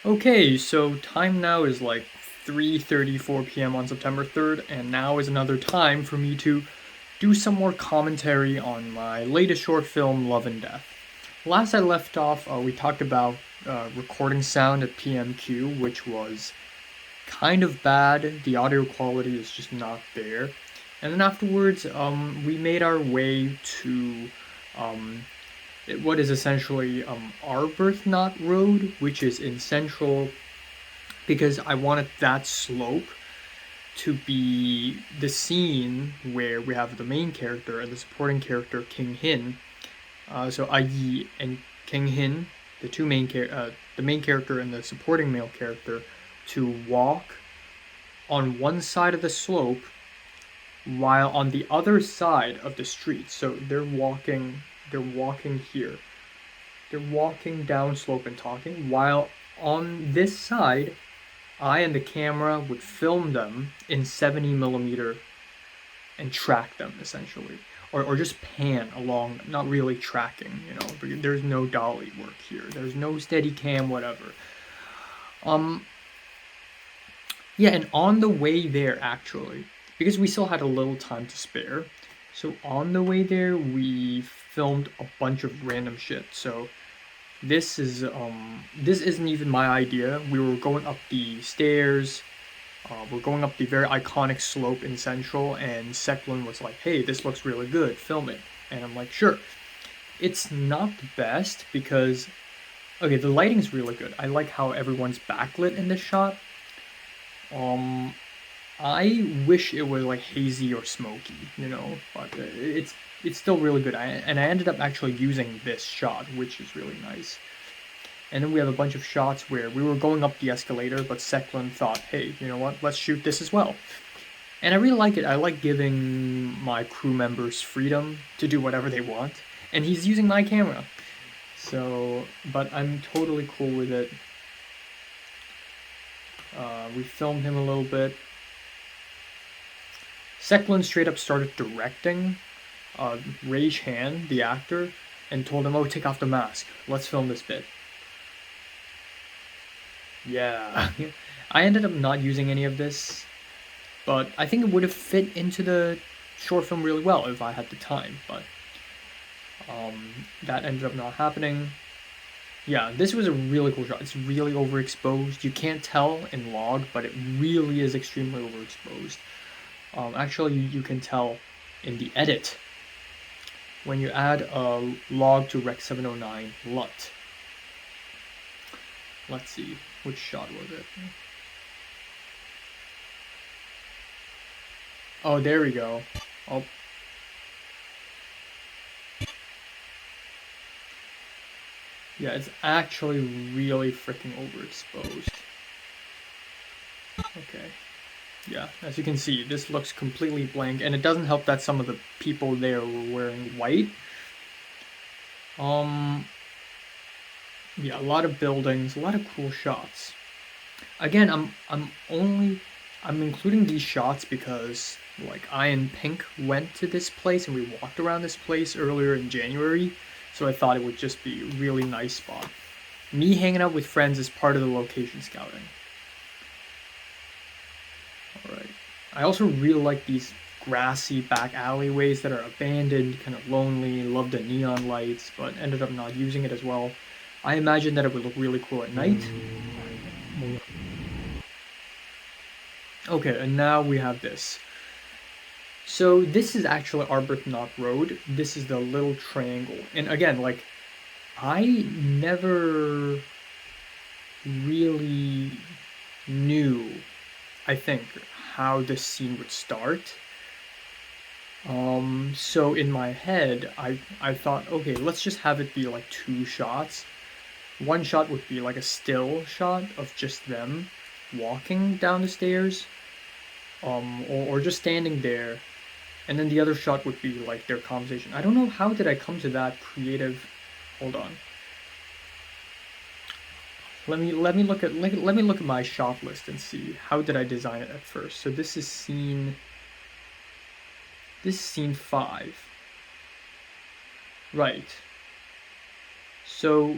Okay, so time now is like 3:34 p.m. on September 3rd, and now is another time for me to do some more commentary on my latest short film, Love and Death. Last I left off, we talked about recording sound at PMQ, which was kind of bad. The audio quality is just not there. And then afterwards, we made our way to um, what is essentially Arbuthnot Road, which is in central because I wanted that slope to be the scene where we have the main character and the supporting character King Hin. So Ai and King Hin, the main character and the supporting male character, to walk on one side of the slope while on the other side of the street. So they're walking here. They're walking down slope and talking while on this side I and the camera would film them in 70 millimeter and track them essentially, or just pan along, not really tracking, because there's no dolly work here. There's no steady cam, whatever. Um, yeah, and on the way there, actually, because we still had a little time to spare, so on the way there, we filmed a bunch of random shit. So this isn't even my idea. We were going up the stairs. We're going up the very iconic slope in Central, and Seclin was like, "Hey, this looks really good. Film it." And I'm like, "Sure." It's not the best because okay, the lighting's really good. I like how everyone's backlit in this shot. Um, I wish it was like hazy or smoky, but it's still really good. And I ended up actually using this shot, which is really nice. And then we have a bunch of shots where we were going up the escalator, but Seclin thought, hey, you know what, let's shoot this as well. And I really like it. I like giving my crew members freedom to do whatever they want. And he's using my camera. So, but I'm totally cool with it. We filmed him a little bit. Seclin straight up started directing Rage Han, the actor, and told him, oh, take off the mask. Let's film this bit. Yeah. I ended up not using any of this, but I think it would have fit into the short film really well if I had the time, but that ended up not happening. Yeah, this was a really cool shot. It's really overexposed. You can't tell in log, but it really is extremely overexposed. Actually, you can tell in the edit when you add a log to Rec 709 LUT. Let's see, which shot was it? Oh, there we go. Oh. Yeah, it's actually really freaking overexposed. Okay. Yeah, as you can see, this looks completely blank, and it doesn't help that some of the people there were wearing white. Yeah, a lot of buildings, a lot of cool shots. Again, I'm including these shots because like I and Pink went to this place and we walked around this place earlier in January, so I thought it would just be a really nice spot. Me hanging out with friends is part of the location scouting. Alright. I also really like these grassy back alleyways that are abandoned, kind of lonely, love the neon lights, but ended up not using it as well. I imagined that it would look really cool at night. Okay, and now we have this. So this is actually Arbuthnot Road. This is the little triangle. And again, like, I never really knew, I think, how this scene would start. So in my head, I thought, okay, let's just have it be like two shots. One shot would be like a still shot of just them walking down the stairs, or just standing there, and then the other shot would be like their conversation. I don't know how did I come to that creative. Hold on. Let me look at my shot list and see how did I design it at first. So this is scene 5. Right. So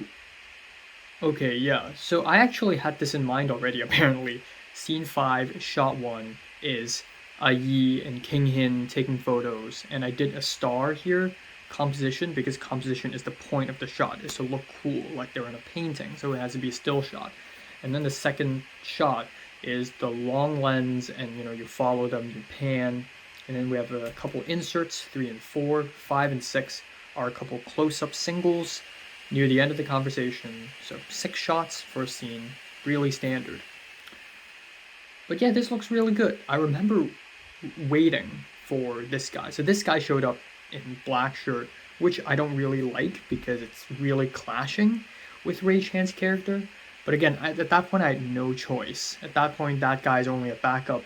Okay, yeah. So I actually had this in mind already, apparently. Scene 5, shot 1 is Yi and King Hin taking photos, and I did a star here, composition, because composition is the point of the shot, is to look cool, like they're in a painting, so it has to be a still shot. And then the second shot is the long lens, and you follow them, you pan, and then we have a couple inserts, 3 and 4, 5 and 6 are a couple close-up singles, near the end of the conversation. So 6 shots for a scene, really standard. But yeah, this looks really good. I remember waiting for this guy. So this guy showed up in black shirt, which I don't really like because it's really clashing with Ray Chan's character. But again, at that point, I had no choice. At that point, that guy's only a backup.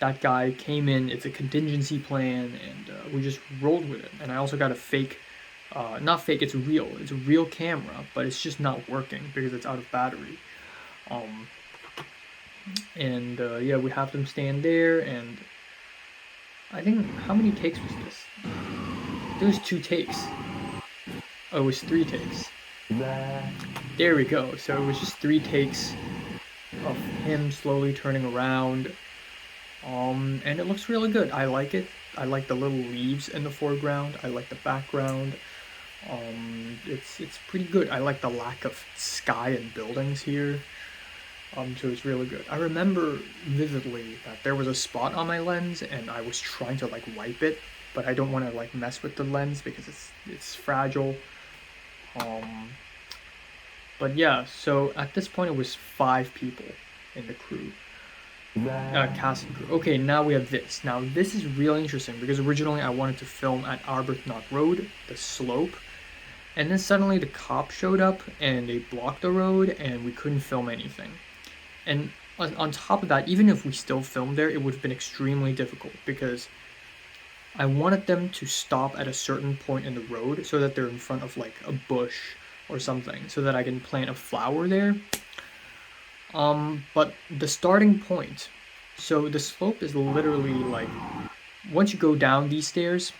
That guy came in, it's a contingency plan, and we just rolled with it. And I also got a fake, not fake, it's a real camera, but it's just not working because it's out of battery. Yeah, we have them stand there, and I think, how many takes was this? There was 2 takes. Oh, it was 3 takes. There we go. So it was just 3 takes of him slowly turning around. And it looks really good. I like it. I like the little leaves in the foreground. I like the background. It's pretty good. I like the lack of sky and buildings here. So it's really good. I remember vividly that there was a spot on my lens, and I was trying to like wipe it, but I don't want to like mess with the lens because it's fragile. But yeah, so at this point it was 5 people in the crew. Cast and crew. Okay, now we have this. Now this is really interesting because originally I wanted to film at Arbuthnot Road, the slope, and then suddenly the cops showed up and they blocked the road and we couldn't film anything. And on top of that, even if we still filmed there, it would have been extremely difficult because I wanted them to stop at a certain point in the road so that they're in front of like a bush or something so that I can plant a flower there. But the starting point, so the slope is literally like, once you go down these stairs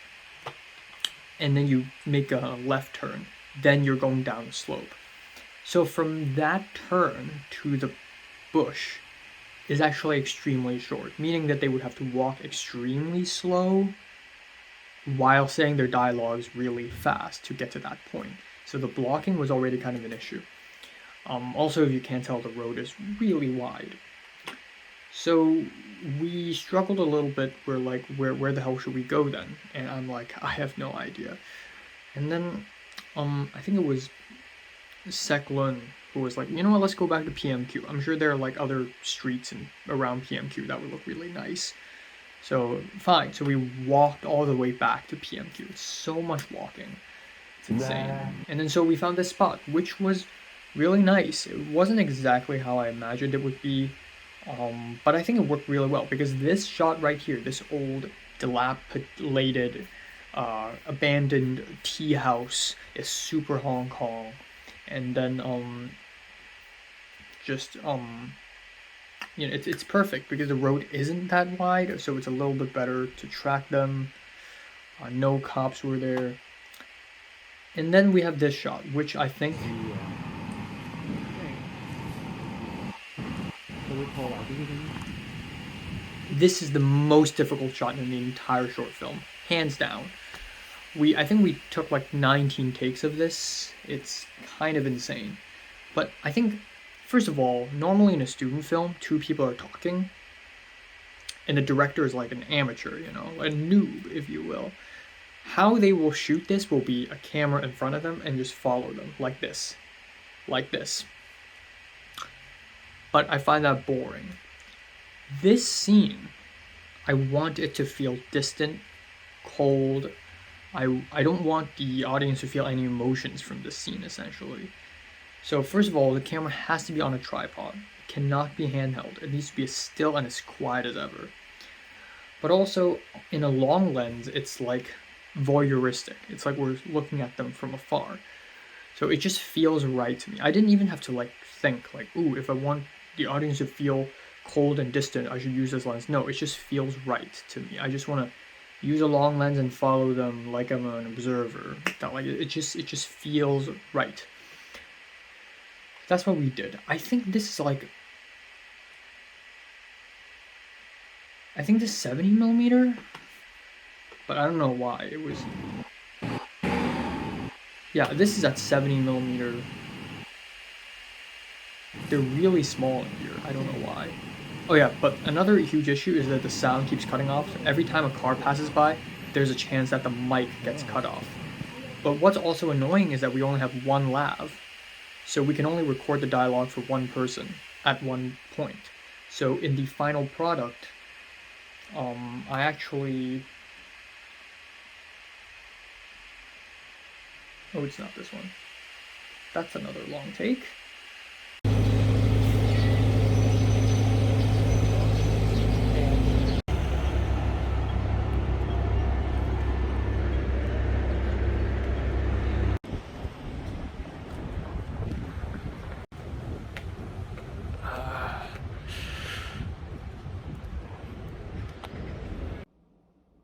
and then you make a left turn, then you're going down the slope. So from that turn to the bush is actually extremely short, meaning that they would have to walk extremely slow while saying their dialogues really fast to get to that point. So the blocking was already kind of an issue. Also, if you can't tell, the road is really wide. So we struggled a little bit. We're like, where the hell should we go then? And I'm like, I have no idea. And then, I think it was Seklun who was like, you know what, let's go back to PMQ. I'm sure there are like other streets around PMQ that would look really nice. So fine. So we walked all the way back to PMQ. It's so much walking. It's insane. And then so we found this spot, which was really nice. It wasn't exactly how I imagined it would be, but I think it worked really well because this shot right here, this old dilapidated, abandoned tea house is super Hong Kong, and then it's perfect because the road isn't that wide, so it's a little bit better to track them. No cops were there. And then we have this shot, which I think this is the most difficult shot in the entire short film, hands down. I think we took like 19 takes of this. It's kind of insane. But I think, first of all, normally in a student film, 2 people are talking, and the director is like an amateur, a noob, if you will. How they will shoot this will be a camera in front of them and just follow them, like this. Like this. But I find that boring. This scene, I want it to feel distant, cold. I don't want the audience to feel any emotions from this scene, essentially. So first of all, the camera has to be on a tripod. It cannot be handheld. It needs to be as still and as quiet as ever. But also, in a long lens, it's like voyeuristic. It's like we're looking at them from afar. So it just feels right to me. I didn't even have to like think like, ooh, if I want the audience to feel cold and distant, I should use this lens. No, it just feels right to me. I just want to use a long lens and follow them like I'm an observer. It just feels right. that's what we did. I think this is like, I think this 70mm, but I don't know why it was. Yeah, this is at 70mm. They're really small in here. I don't know why. Oh yeah, but another huge issue is that the sound keeps cutting off. Every time a car passes by, there's a chance that the mic gets cut off. But what's also annoying is that we only have one lav, so we can only record the dialogue for one person at one point. So in the final product, I actually... Oh, it's not this one. That's another long take.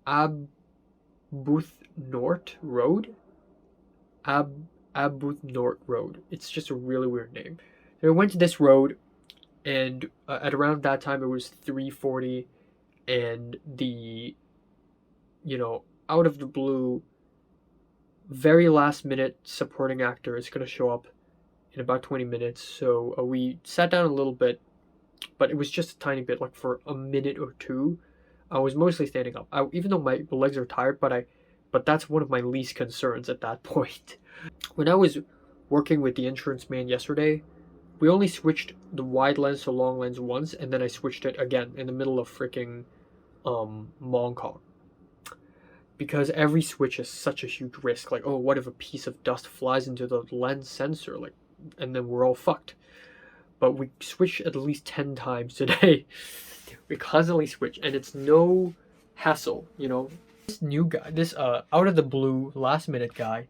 Arbuthnot Road? Arbuthnot Road. It's just a really weird name. So I went to this road, and at around that time it was 3:40, and the, out of the blue, very last minute supporting actor is going to show up in about 20 minutes. So we sat down a little bit, but it was just a tiny bit, like for a minute or two. I was mostly standing up, even though my legs are tired, but that's one of my least concerns at that point. When I was working with the insurance man yesterday, we only switched the wide lens to long lens once, and then I switched it again in the middle of freaking Mong Kong. Because every switch is such a huge risk. Like, oh, what if a piece of dust flies into the lens sensor? Like, and then we're all fucked. But we switch at least 10 times today. We constantly switch, and it's no hassle, This new guy, this out of the blue last minute guy,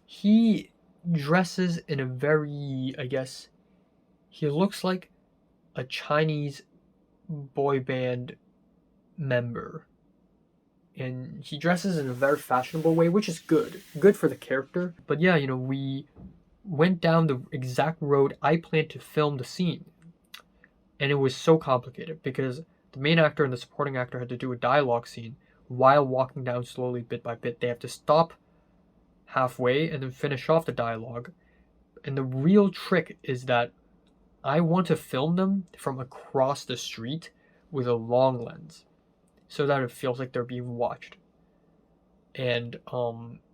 he dresses in a very, I guess, he looks like a Chinese boy band member. And he dresses in a very fashionable way, which is good for the character. But yeah, we went down the exact road I planned to film the scene, and it was so complicated because the main actor and the supporting actor had to do a dialogue scene while walking down slowly bit by bit. They have to stop halfway and then finish off the dialogue. And the real trick is that I want to film them from across the street with a long lens, so that it feels like they're being watched. And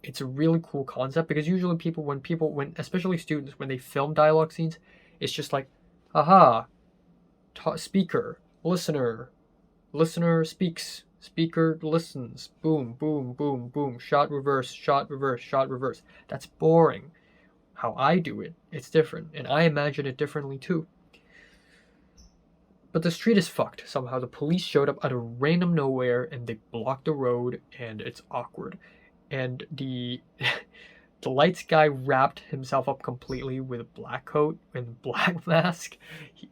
it's a really cool concept, because usually when especially students, when they film dialogue scenes, it's just like, aha, speaker, listener speaks, speaker listens, boom, boom, boom, boom, shot, reverse, shot, reverse, shot, reverse. That's boring. How I do it, it's different, and I imagine it differently too. But the street is fucked. Somehow the police showed up out of random nowhere, and they blocked the road, and it's awkward. And the the lights guy wrapped himself up completely with a black coat and black mask,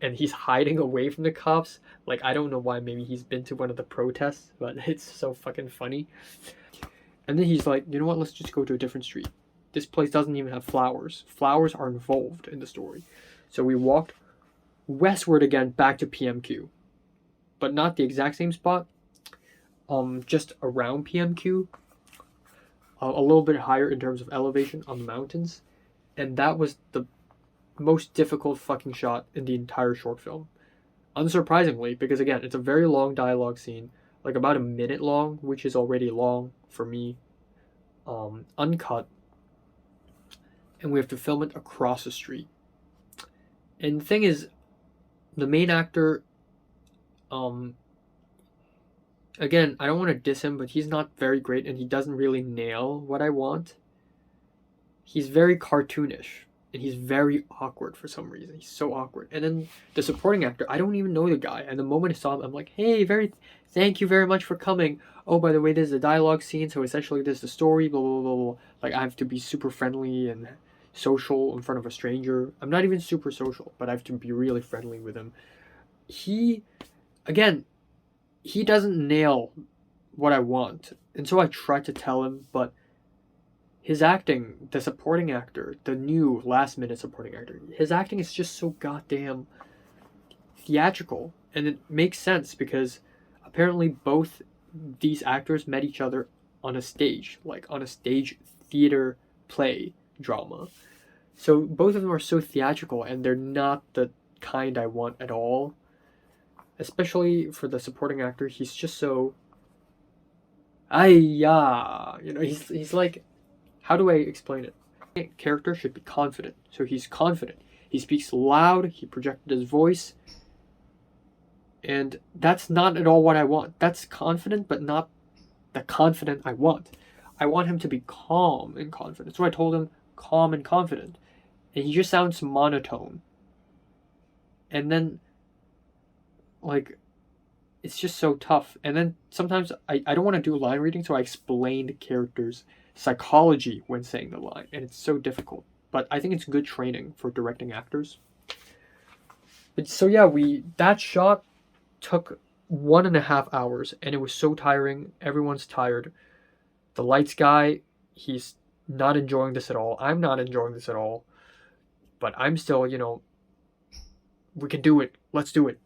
and he's hiding away from the cops. Like, I don't know why. Maybe he's been to one of the protests, but it's so fucking funny. And then he's like, you know what? Let's just go to a different street. This place doesn't even have flowers. Flowers are involved in the story. So we walked westward again, back to PMQ, but not the exact same spot. Just around PMQ, a little bit higher in terms of elevation on the mountains, and that was the most difficult fucking shot in the entire short film. Unsurprisingly, because again, it's a very long dialogue scene, like about a minute long, which is already long for me, uncut, and we have to film it across the street. And the thing is, the main actor, again, I don't want to diss him, but he's not very great, and he doesn't really nail what I want. He's very cartoonish, and he's very awkward for some reason. He's so awkward. And then the supporting actor, I don't even know the guy, and the moment I saw him, I'm like, hey, thank you very much for coming. Oh, by the way, this is a dialogue scene, so essentially this is the story, blah, blah, blah, blah. Like, I have to be super friendly and social in front of a stranger. I'm not even super social, but I have to be really friendly with him. He doesn't nail what I want, and so I try to tell him, but his acting, the supporting actor, the new last minute supporting actor, his acting is just so goddamn theatrical. And it makes sense because apparently both these actors met each other on a stage, like on a stage theater play drama. So both of them are so theatrical, and they're not the kind I want at all. Especially for the supporting actor, he's just so. Yeah, he's like, how do I explain it? Character should be confident, so he's confident. He speaks loud. He projected his voice, and that's not at all what I want. That's confident, but not the confident I want. I want him to be calm and confident. So I told him calm and confident, and he just sounds monotone. And then, like, it's just so tough. And then sometimes I don't want to do line reading, so I explain the character's psychology when saying the line, and it's so difficult. But I think it's good training for directing actors. But so yeah, that shot took 1.5 hours, and it was so tiring. Everyone's tired. The lights guy, he's not enjoying this at all. I'm not enjoying this at all. But I'm still, we can do it. Let's do it.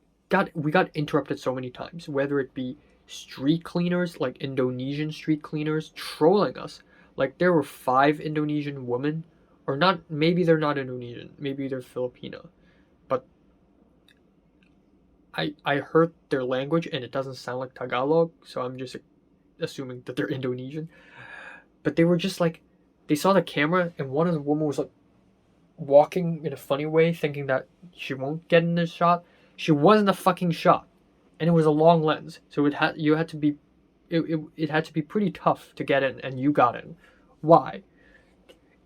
We got interrupted so many times, whether it be street cleaners, like Indonesian street cleaners, trolling us. Like, there were 5 Indonesian women, or not, maybe they're not Indonesian, maybe they're Filipino, but I heard their language and it doesn't sound like Tagalog, so I'm just assuming that they're Indonesian. But they were just like, they saw the camera, and one of the women was like walking in a funny way, thinking that she won't get in this shot. She was in the fucking shot, and it was a long lens, so it had to be pretty tough to get in, and you got in. Why?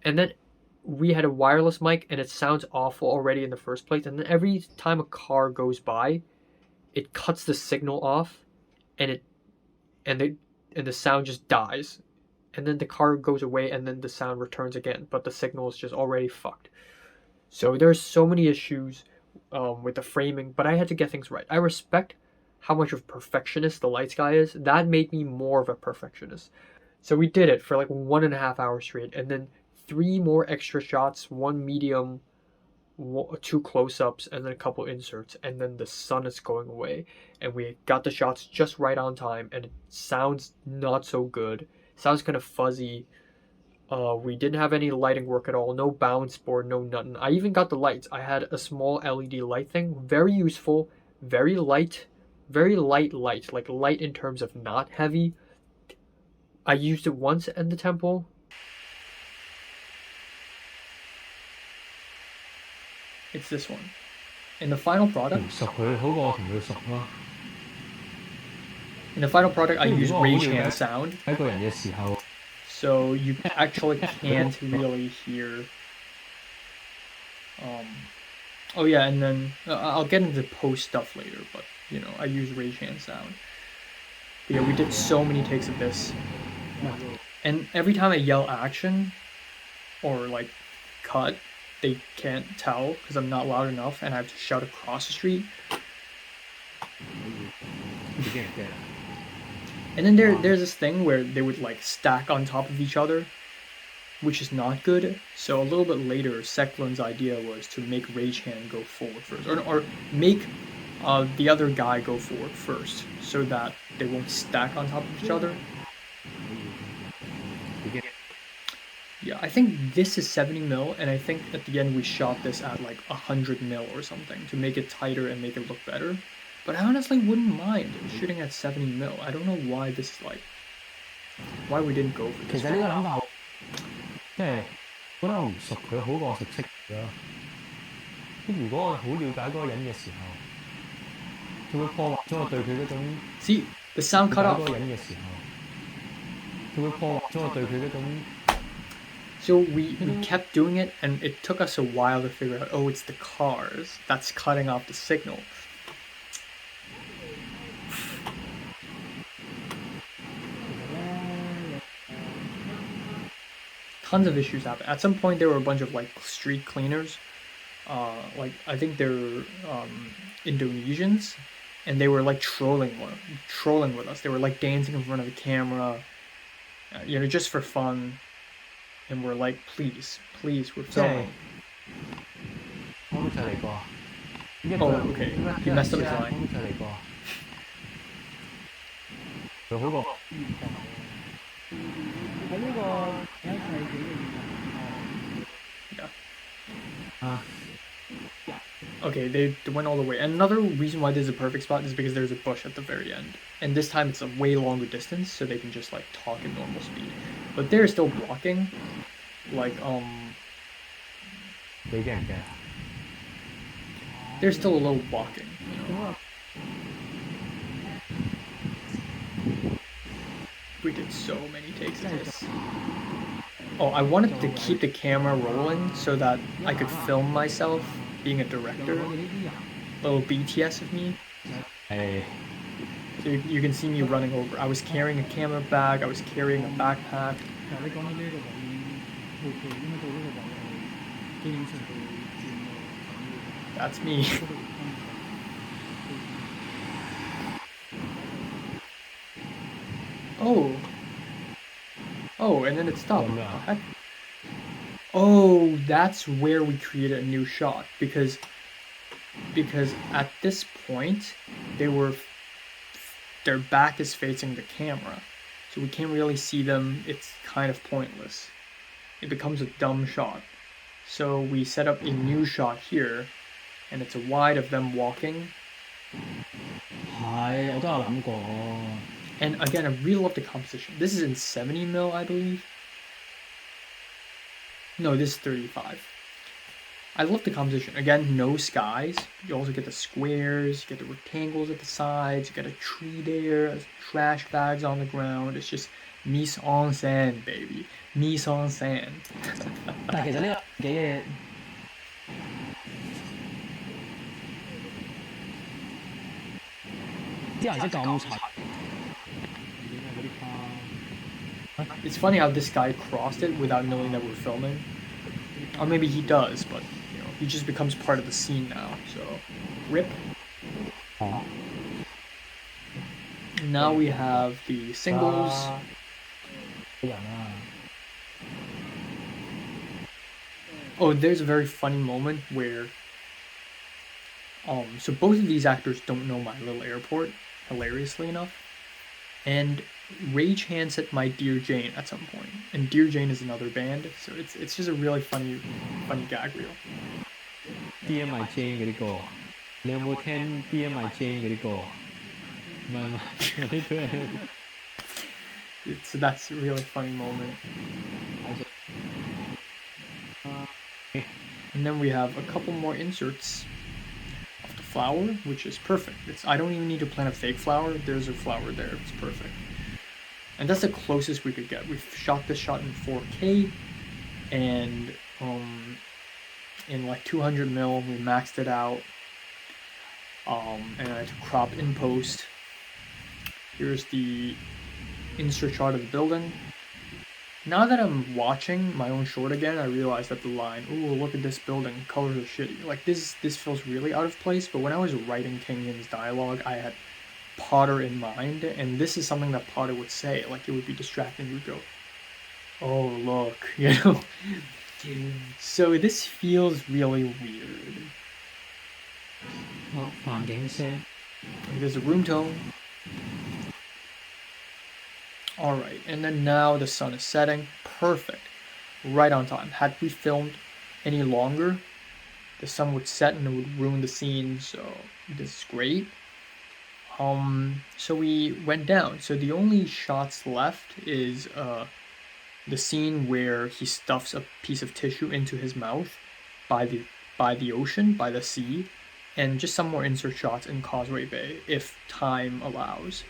And then we had a wireless mic, and it sounds awful already in the first place. And then every time a car goes by, it cuts the signal off, and the sound just dies. And then the car goes away, and then the sound returns again, but the signal is just already fucked. So there's so many issues with the framing, but I had to get things right. I respect how much of a perfectionist the lights guy is. That made me more of a perfectionist. So we did it for like 1.5 hours straight, and then 3 more extra shots, 1 medium, 2 close-ups, and then a couple inserts, and then the sun is going away, and we got the shots just right on time, and it sounds not so good. Sounds kind of fuzzy. We didn't have any lighting work at all. No bounce board, no nothing. I even got the lights. I had a small LED light thing. Very useful. Very light. Very light. Like light in terms of not heavy. I used it once at the temple. It's this one. In the final product, I use Rage Hand sound. So you actually can't really hear. Oh yeah, and then I'll get into post stuff later, but I use Rage Hand sound. But yeah, we did so many takes of this, and every time I yell action or like cut, they can't tell because I'm not loud enough, and I have to shout across the street. And then there's this thing where they would like stack on top of each other, which is not good. So a little bit later, Seklin's idea was to make Rage Hand go forward first, or make the other guy go forward first, so that they won't stack on top of each other. Yeah, I think this is 70mm, and I think at the end we shot this at like 100mm or something to make it tighter and make it look better. But I honestly wouldn't mind shooting at 70mm. I don't know why this is like, why we didn't go for this. 其實呢個諗法，即係覺得我唔熟佢好過我熟悉佢咯。如果我好了解嗰個人嘅時候，佢會破壞咗我對佢嗰種 See, the sound cut 嗰 off. 個人嘅時候，佢會破壞咗我對佢嗰種。So we kept doing it, and it took us a while to figure out, oh, it's the cars that's cutting off the signal. Tons of issues happen. At some point, there were a bunch of like street cleaners. Like I think they're Indonesians, and they were like trolling with us. They were like dancing in front of the camera, just for fun. and we're like, please, we're 即係 filming. 我都就嚟過。一 Oh, 個 okay. 一個 He messed up 一 his 個 line. 我都就嚟過。佢好過喺呢個21世紀嘅現 Yeah. 啊！ Okay, they went all the way. And another reason why this is a perfect spot is because there's a bush at the very end. And this time it's a way longer distance, so they can just like talk at normal speed. But they're still blocking. Like, 你驚唔驚？ there's still a little blocking. 咁啊， We did so many takes of this. Oh, I wanted to keep the camera rolling so that I could film myself being a 就 director. 我哋呢啲人 Little BTS of me. 係 So you can see me running over. I was carrying a camera bag, I was carrying a backpack. 其實你講到呢一個位已經 OK，因為到呢個位係基本上到轉個 That's me. 嗰度分 Oh. Oh, and then it stopped. Oh, no. What the heck? Oh, that's where we created a new shot because at this point their back is facing the camera. So we can't really see them. It's kind of pointless. It becomes a dumb shot. So we set up a new shot here and it's a wide of them walking. 係，我都有諗過。 And again, I really love the composition. This is in 70 mil, I believe. No, this is 35. I love the composition. Again, no skies. You also get the squares, you get the rectangles at the sides, you get a tree there, trash bags on the ground. It's just mise en scène, baby. Mise en scène. 但係其實呢個幾嘅啲顏色咁齊，嗰啲花。 It's funny how this guy crossed it without knowing that we're filming. Or maybe he does, but you know, he just becomes part of the scene now. So, rip. 哦 Now we have the singles. 人啊！ Oh, there's a very funny moment where so both of these actors don't know My Little Airport, hilariously enough. And Ray Chan said My Dear Jane at some point. And Dear Jane is another band, so it's just a really funny gag reel. Dear My Jane 嗰啲歌，你有冇聽 Dear My Jane 嗰啲歌？唔係，我啲都係 So that's a really funny moment. And then we have a couple more inserts of the flower, which is perfect. I don't even need to plant a fake flower. There's a flower there. It's perfect. And that's the closest we could get. We've shot this shot in 4K, and in like 200 mil, we maxed it out. And I had to crop in post. Here's the insert shot of the building. Now that I'm watching my own short again, I realize that the line, "Ooh, look at this building, colors are shitty." Like this feels really out of place. But when I was writing King Yin's dialogue, I had Potter in mind, and this is something that Potter would say. Like it would be distracting. He would go, "Oh, look," you know. So this feels really weird. 環境聲。 There's a room tone. Alright, and then now the sun is setting. Perfect. Right on time. Had we filmed any longer, the sun would set and it would ruin the scene, so this is great. So we went down. So the only shots left is the scene where he stuffs a piece of tissue into his mouth by the ocean, by the sea, and just some more insert shots in Causeway Bay if time allows.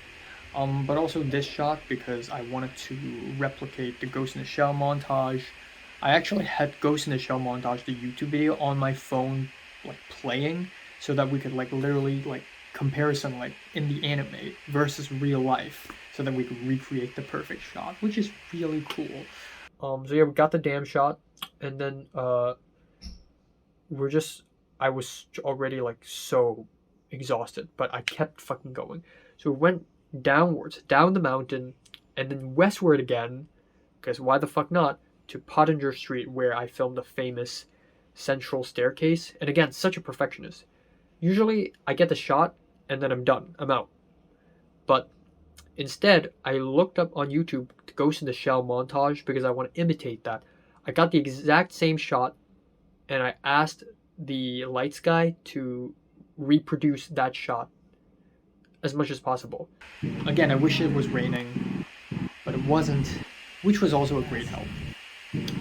But also this shot because I wanted to replicate the Ghost in the Shell montage. I actually had Ghost in the Shell montage, the YouTube video, on my phone, like playing, so that we could like literally like comparison like in the anime versus real life, so that we could recreate the perfect shot, which is really cool. So yeah, we got the damn shot, and then I was already like so exhausted, but I kept fucking going. So we went downwards, down the mountain, and then westward again, because why the fuck not, to Pottinger Street, where I filmed the famous central staircase. And again, such a perfectionist. Usually I get the shot and then I'm done. I'm out. But instead, I looked up on YouTube the Ghost in the Shell montage because I want to imitate that. I got the exact same shot and I asked the lights guy to reproduce that shot as much as possible. Again, I wish it was raining, but it wasn't, which was also a great help.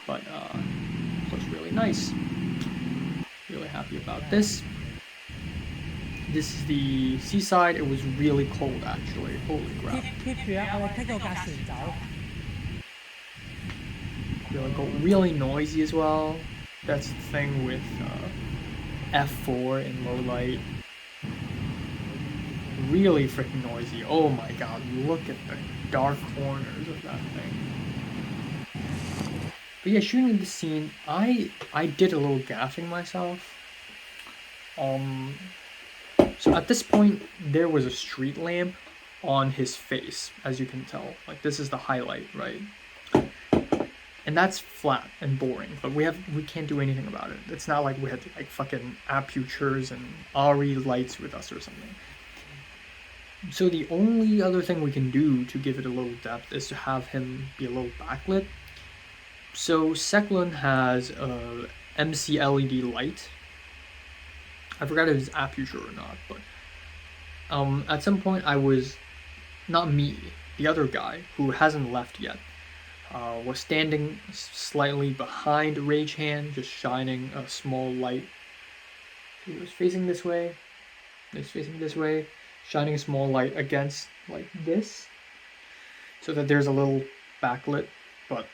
But it was really nice. Really happy about this. This is the seaside. It was really cold actually. Holy crap. keep 住啊！我哋 take 個架船走。Really cold. Really noisy as well. That's the thing with F4 in low light. Really freaking noisy. Oh my god, look at the dark corners of that thing. But yeah, shooting this scene, I did a little gaffing myself. So at this point, there was a street lamp on his face, as you can tell. Like, this is the highlight, right? And that's flat and boring, but we can't do anything about it. It's not like we had like fucking apertures and ARRI lights with us or something. So the only other thing we can do to give it a little depth is to have him be a little backlit. So Seklun has a MC LED light. I forgot if it's aperture or not, but at some point I was, not me, the other guy who hasn't left yet, was standing slightly behind Rage Hand, just shining a small light. He was facing this way, he was facing this way, shining a small light against like this, so that there's a little backlit, but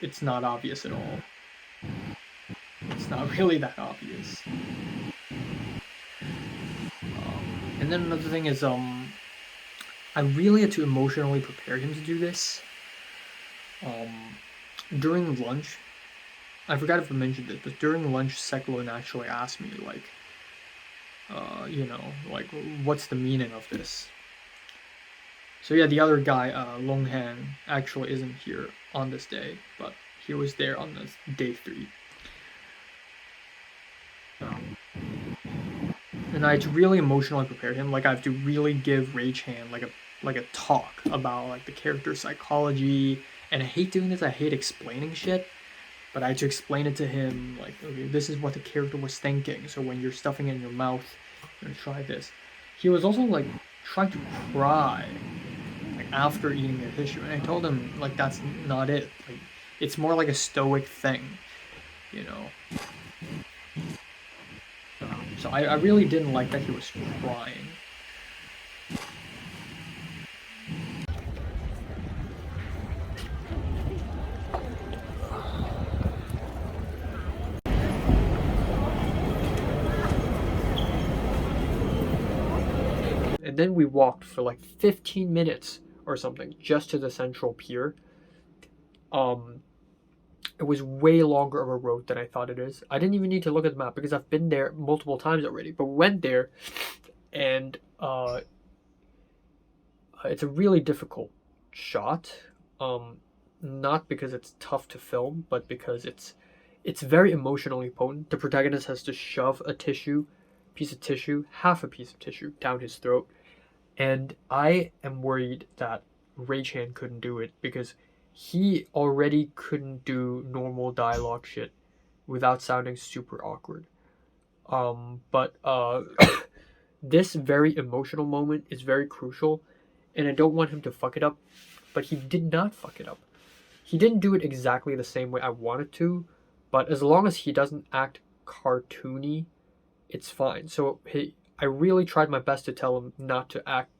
it's not obvious at all. It's not really that obvious. And then another thing is, I really had to emotionally prepare him to do this. During lunch, I forgot if I mentioned it, but during lunch, Seklun actually asked me, like, like, what's the meaning of this? So yeah, the other guy, Longhan, actually isn't here on this day, but he was there on this day 3. And I had to really emotionally prepare him. Like, I have to really give Rage Hand like a talk about like the character psychology. And I hate doing this. I hate explaining shit. But I had to explain it to him. Like, okay, this is what the character was thinking. So when you're stuffing it in your mouth, you're gonna try this. He was also like trying to cry, like after eating a tissue. And I told him like that's not it. Like, it's more like a stoic thing, you know. So I really didn't like that he was crying. And then we walked for like 15 minutes or something just to the central pier. It was way longer of a road than I thought it is. I didn't even need to look at the map because I've been there multiple times already. But we went there, and it's a really difficult shot. Not because it's tough to film, but because it's very emotionally potent. The protagonist has to shove a piece of tissue, half a piece of tissue, down his throat. And I am worried that Rage Hand couldn't do it because he already couldn't do normal dialogue shit without sounding super awkward. But this very emotional moment is very crucial, and I don't want him to fuck it up, but he did not fuck it up. He didn't do it exactly the same way I wanted to, but as long as he doesn't act cartoony, it's fine. So I really tried my best to tell him not to act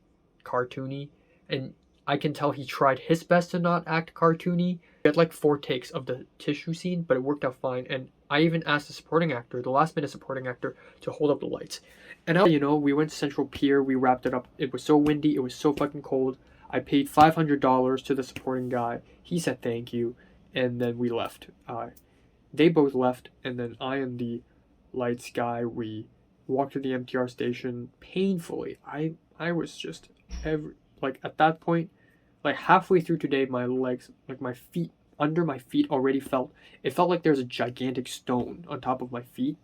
cartoony, and I can tell he tried his best to not act cartoony. We had like 4 takes of the tissue scene, but it worked out fine. And I even asked the supporting actor, the last minute supporting actor, to hold up the lights. And we went to Central Pier, we wrapped it up. It was so windy, it was so fucking cold. I paid $500 to the supporting guy. He said thank you, and then we left. They both left, and then I and the lights guy, we walked to the MTR station painfully. I was just at that point, like halfway through today, my legs, like my feet under my feet already felt like there's a gigantic stone on top of my feet.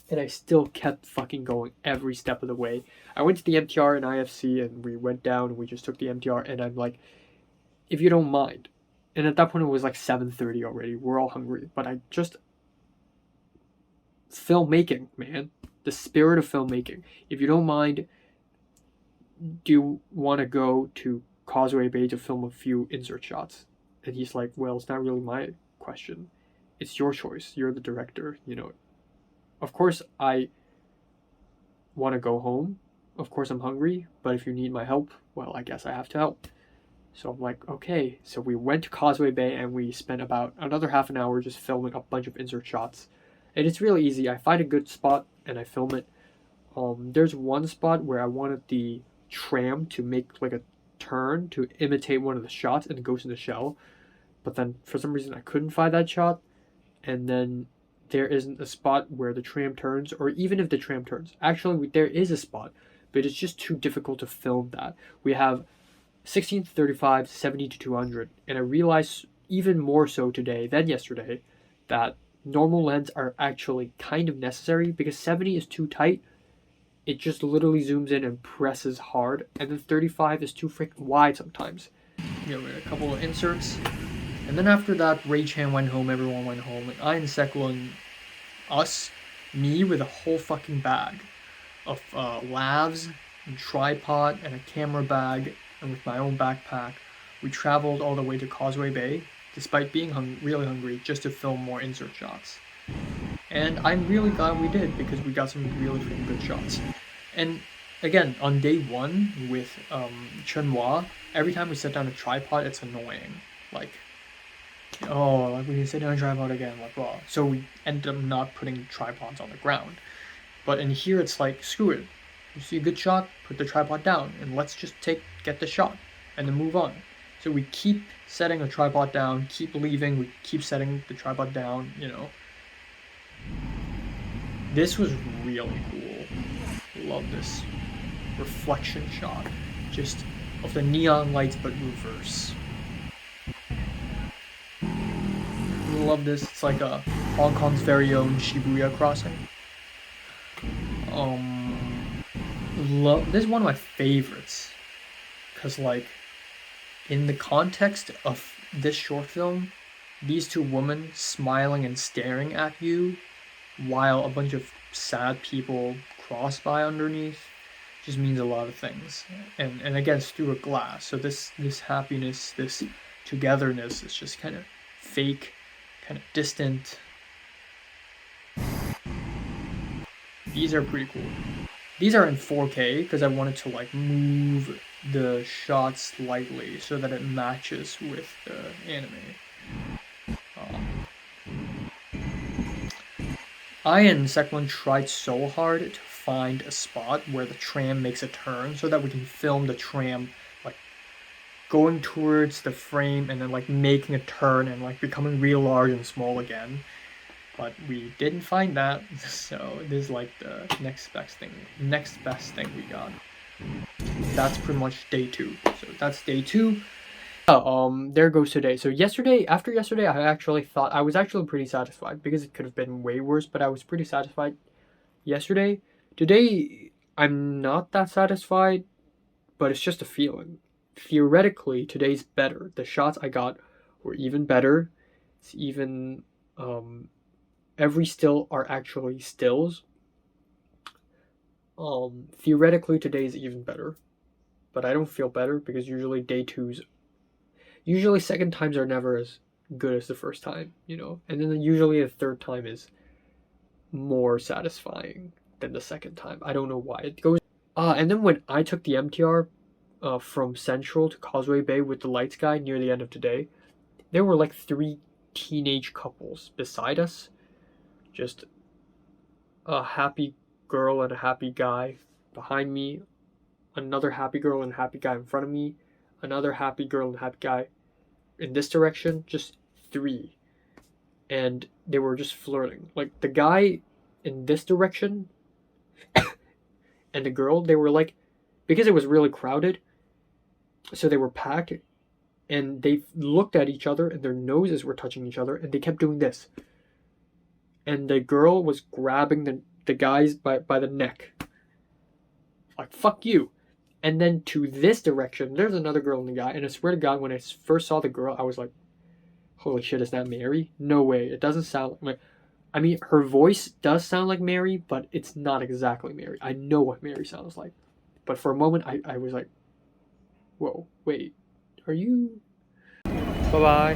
And I still kept fucking going every step of the way. I went to the MTR and IFC and we went down and we just took the MTR and I'm like, if you don't mind. And at that point it was like 7:30 already. We're all hungry. But I just... filmmaking, man. The spirit of filmmaking. If you don't mind, do you want to go to Causeway Bay to film a few insert shots? And he's like, well, it's not really my question. It's your choice. You're the director, you know. Of course, I want to go home. Of course, I'm hungry. But if you need my help, well, I guess I have to help. So I'm like, okay. So we went to Causeway Bay and we spent about another half an hour just filming a bunch of insert shots. And it's really easy. I find a good spot and I film it. There's one spot where I wanted the tram to make like a turn to imitate one of the shots and it goes in the shell. But then for some reason I couldn't find that shot. And then there isn't a spot where the tram turns, or even if the tram turns. Actually, there is a spot, but it's just too difficult to film that. We have 16 to 35, 70 to 200. And I realized even more so today than yesterday that normal lens are actually kind of necessary because 70 is too tight. It just literally zooms in and presses hard. And then 35 is too freaking wide sometimes. You know, we had a couple of inserts. And then after that, Ray Chan went home, everyone went home. And I and Seklo and me with a whole fucking bag of lavs and tripod and a camera bag. And with my own backpack, we traveled all the way to Causeway Bay, despite being really hungry, just to film more insert shots. And I'm really glad we did, because we got some really freaking good shots. And again, on day one with Chenhua, every time we set down a tripod, it's annoying. Like, oh, like we need to sit down a tripod again, like, blah. So we ended up not putting tripods on the ground. But in here, it's like, screw it. You see a good shot, put the tripod down, and let's just get the shot, and then move on. So we keep setting a tripod down, keep leaving, we keep setting the tripod down, you know. This was really cool. Love this reflection shot, just of the neon lights but reverse. Love this. It's like a Hong Kong's very own Shibuya crossing. This is one of my favorites, because like in the context of this short film, these two women smiling and staring at you while a bunch of sad people cross by underneath just means a lot of things. And again, it's through a glass. So this happiness, this togetherness is just kind of fake, kind of distant. These are pretty cool. These are in 4K because I wanted to like move the shots slightly so that it matches with the anime. I and Sekwon tried so hard to find a spot where the tram makes a turn so that we can film the tram like going towards the frame and then like making a turn and like becoming real large and small again. But we didn't find that, so this is like the next best thing we got. That's pretty much day 2. So that's day 2. There goes today. So after yesterday, I was actually pretty satisfied because it could have been way worse, but I was pretty satisfied yesterday. Today, I'm not that satisfied, but it's just a feeling. Theoretically, today's better. The shots I got were even better. It's even, every still are actually stills. Theoretically, today's even better, but I don't feel better because usually second times are never as good as the first time, you know, and then usually the third time is more satisfying than the second time. I don't know why it goes. And then when I took the MTR from Central to Causeway Bay with the lights guy near the end of today, there were like 3 teenage couples beside us. Just a happy girl and a happy guy behind me, another happy girl and a happy guy in front of me, another happy girl and a happy guy in this direction, just 3. And they were just flirting. Like the guy in this direction and the girl, they were like, because it was really crowded, so they were packed, and they looked at each other and their noses were touching each other and they kept doing this. And the girl was grabbing the guys by the neck. Like, fuck you. And then to this direction, there's another girl and the guy. And I swear to God, when I first saw the girl, I was like, holy shit, is that Mary? No way. It doesn't sound like... I mean, her voice does sound like Mary, but it's not exactly Mary. I know what Mary sounds like. But for a moment, I was like, whoa, wait, are you... Bye-bye.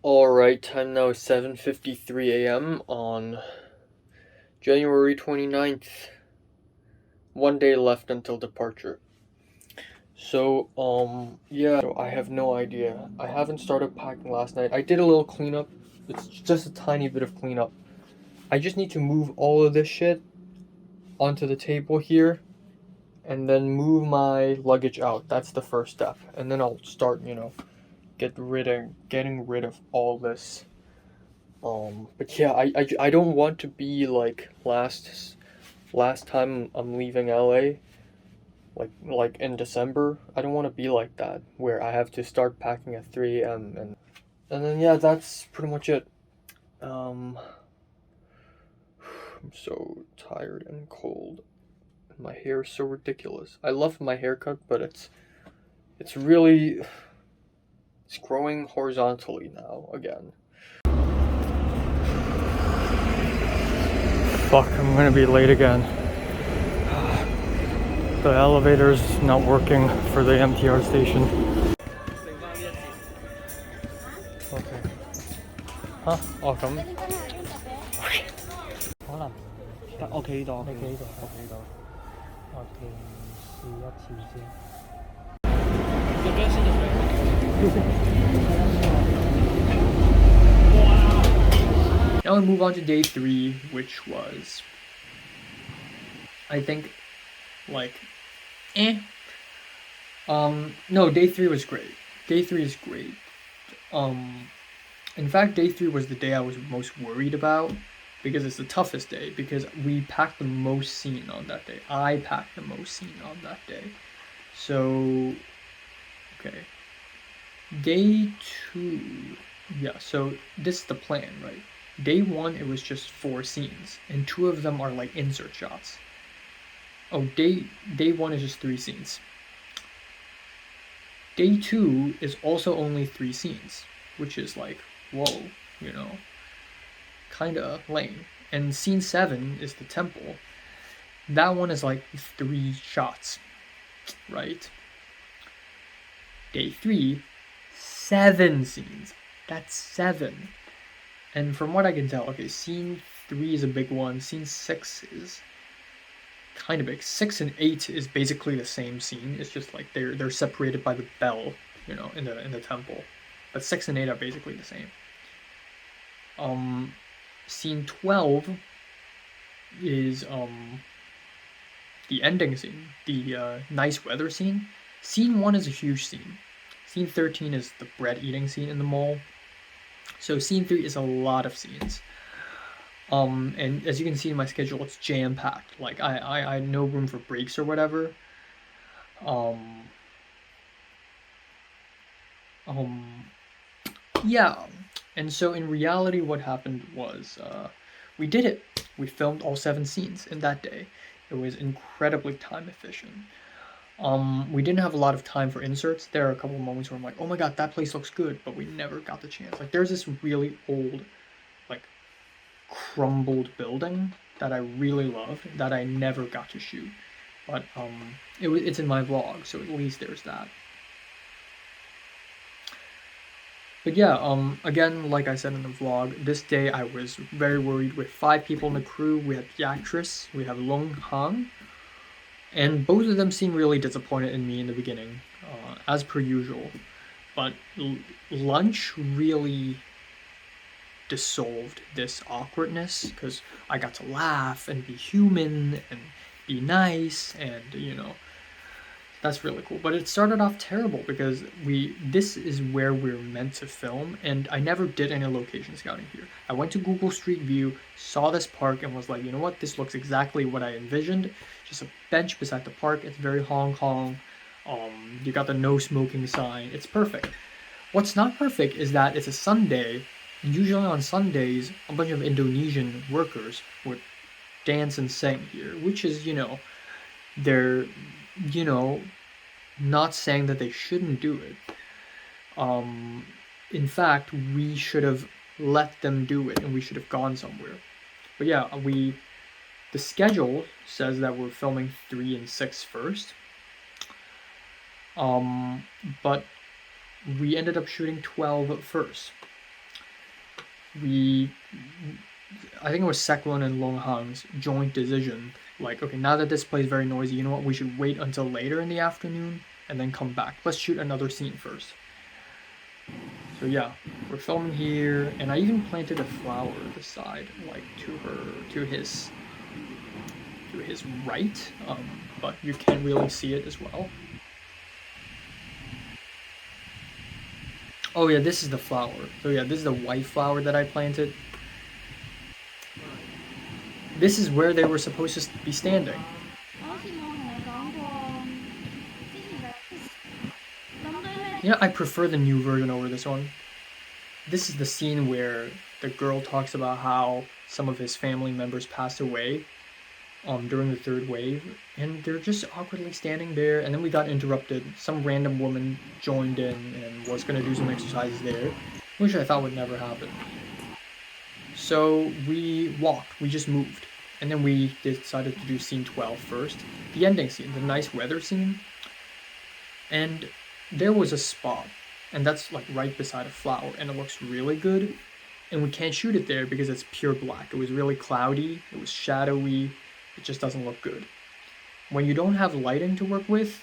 Alright, time now is 7:53 a.m. on January 29th. 1 day left until departure. So, yeah, so I have no idea. I haven't started packing last night. I did a little cleanup. It's just a tiny bit of cleanup. I just need to move all of this shit onto the table here and then move my luggage out. That's the first step. And then I'll start, getting rid of all this. But yeah, I don't want to be like last time I'm leaving LA, like in December. I don't want to be like that where I have to start packing at 3 a.m. and then yeah, that's pretty much it. I'm so tired and cold. My hair is so ridiculous. I love my haircut, but it's really... It's growing horizontally now, again. Fuck, I'm gonna be late again. The elevator's not working for the MTR station. Okay. Huh? Oh,咁。可能得我企度，你企度，我企度，我試一次先。咁樣先入嚟。Now we move on to day 3, which was, I think, like, no, day 3 was great. Day 3 is great. In fact, day 3 was the day I was most worried about, because it's the toughest day, because we packed the most scene on that day. I packed the most scene on that day. So, okay. Day 2, yeah, so this is the plan, right? Day 1, it was just 4 scenes, and 2 of them are like insert shots. Oh, day 1 is just 3 scenes. Day 2 is also only 3 scenes, which is like, whoa, kinda lame. And scene 7 is the temple. That one is like 3 shots, right? Day 3, 7 scenes. That's 7. And from what I can tell, okay, scene 3 is a big one. Scene 6 is kind of big. 6 and 8 is basically the same scene. It's just like they're separated by the bell, in the temple. But 6 and 8 are basically the same. Scene 12 is the ending scene, the nice weather scene. Scene 1 is a huge scene. Scene 13 is the bread eating scene in the mall. So scene 3 is a lot of scenes. And as you can see in my schedule, it's jam-packed. Like, I had no room for breaks or whatever. Yeah. And so in reality, what happened was, we did it. We filmed all 7 scenes in that day. It was incredibly time efficient. We didn't have a lot of time for inserts. There are a couple of moments where I'm like, oh my god, that place looks good, but we never got the chance. Like, there's this really old, like, crumbled building that I really loved that I never got to shoot. But it's in my vlog, so at least there's that. But yeah, again, like I said in the vlog, this day I was very worried with 5 people in the crew. We have the actress, we have Long Han, and both of them seemed really disappointed in me in the beginning, as per usual. But lunch really dissolved this awkwardness because I got to laugh and be human and be nice, and that's really cool. But it started off terrible because this is where we're meant to film, and I never did any location scouting here. I went to Google Street View, saw this park, and was like, you know what, this looks exactly what I envisioned. Just a bench beside the park. It's very Hong Kong. You got the no smoking sign. It's perfect. What's not perfect is that it's a Sunday, and usually on Sundays, a bunch of Indonesian workers would dance and sing here, which is, they're, not saying that they shouldn't do it. In fact, we should have let them do it, and we should have gone somewhere. But yeah, the schedule says that we're filming 3 and 6 first. But we ended up shooting 12 first. I think it was Seklun and Long Han's joint decision. Like, okay, now that this place is very noisy, you know what? We should wait until later in the afternoon and then come back. Let's shoot another scene first. So yeah, we're filming here, and I even planted a flower at the side, like to his right. But you can't really see it as well. Oh yeah, this is the flower. So yeah, this is the white flower that I planted. This is where they were supposed to be standing. I prefer the new version over this one. This is the scene where the girl talks about how some of his family members passed away during the 3rd wave, and they're just awkwardly standing there, and then we got interrupted. Some random woman joined in and was going to do some exercises there, which I thought would never happen. So we walked, we just moved, and then we decided to do scene 12 first, the ending scene, the nice weather scene. And there was a spot, and that's like right beside a flower, and it looks really good, and we can't shoot it there because it's pure black. It was really cloudy, it was shadowy, it just doesn't look good. When you don't have lighting to work with,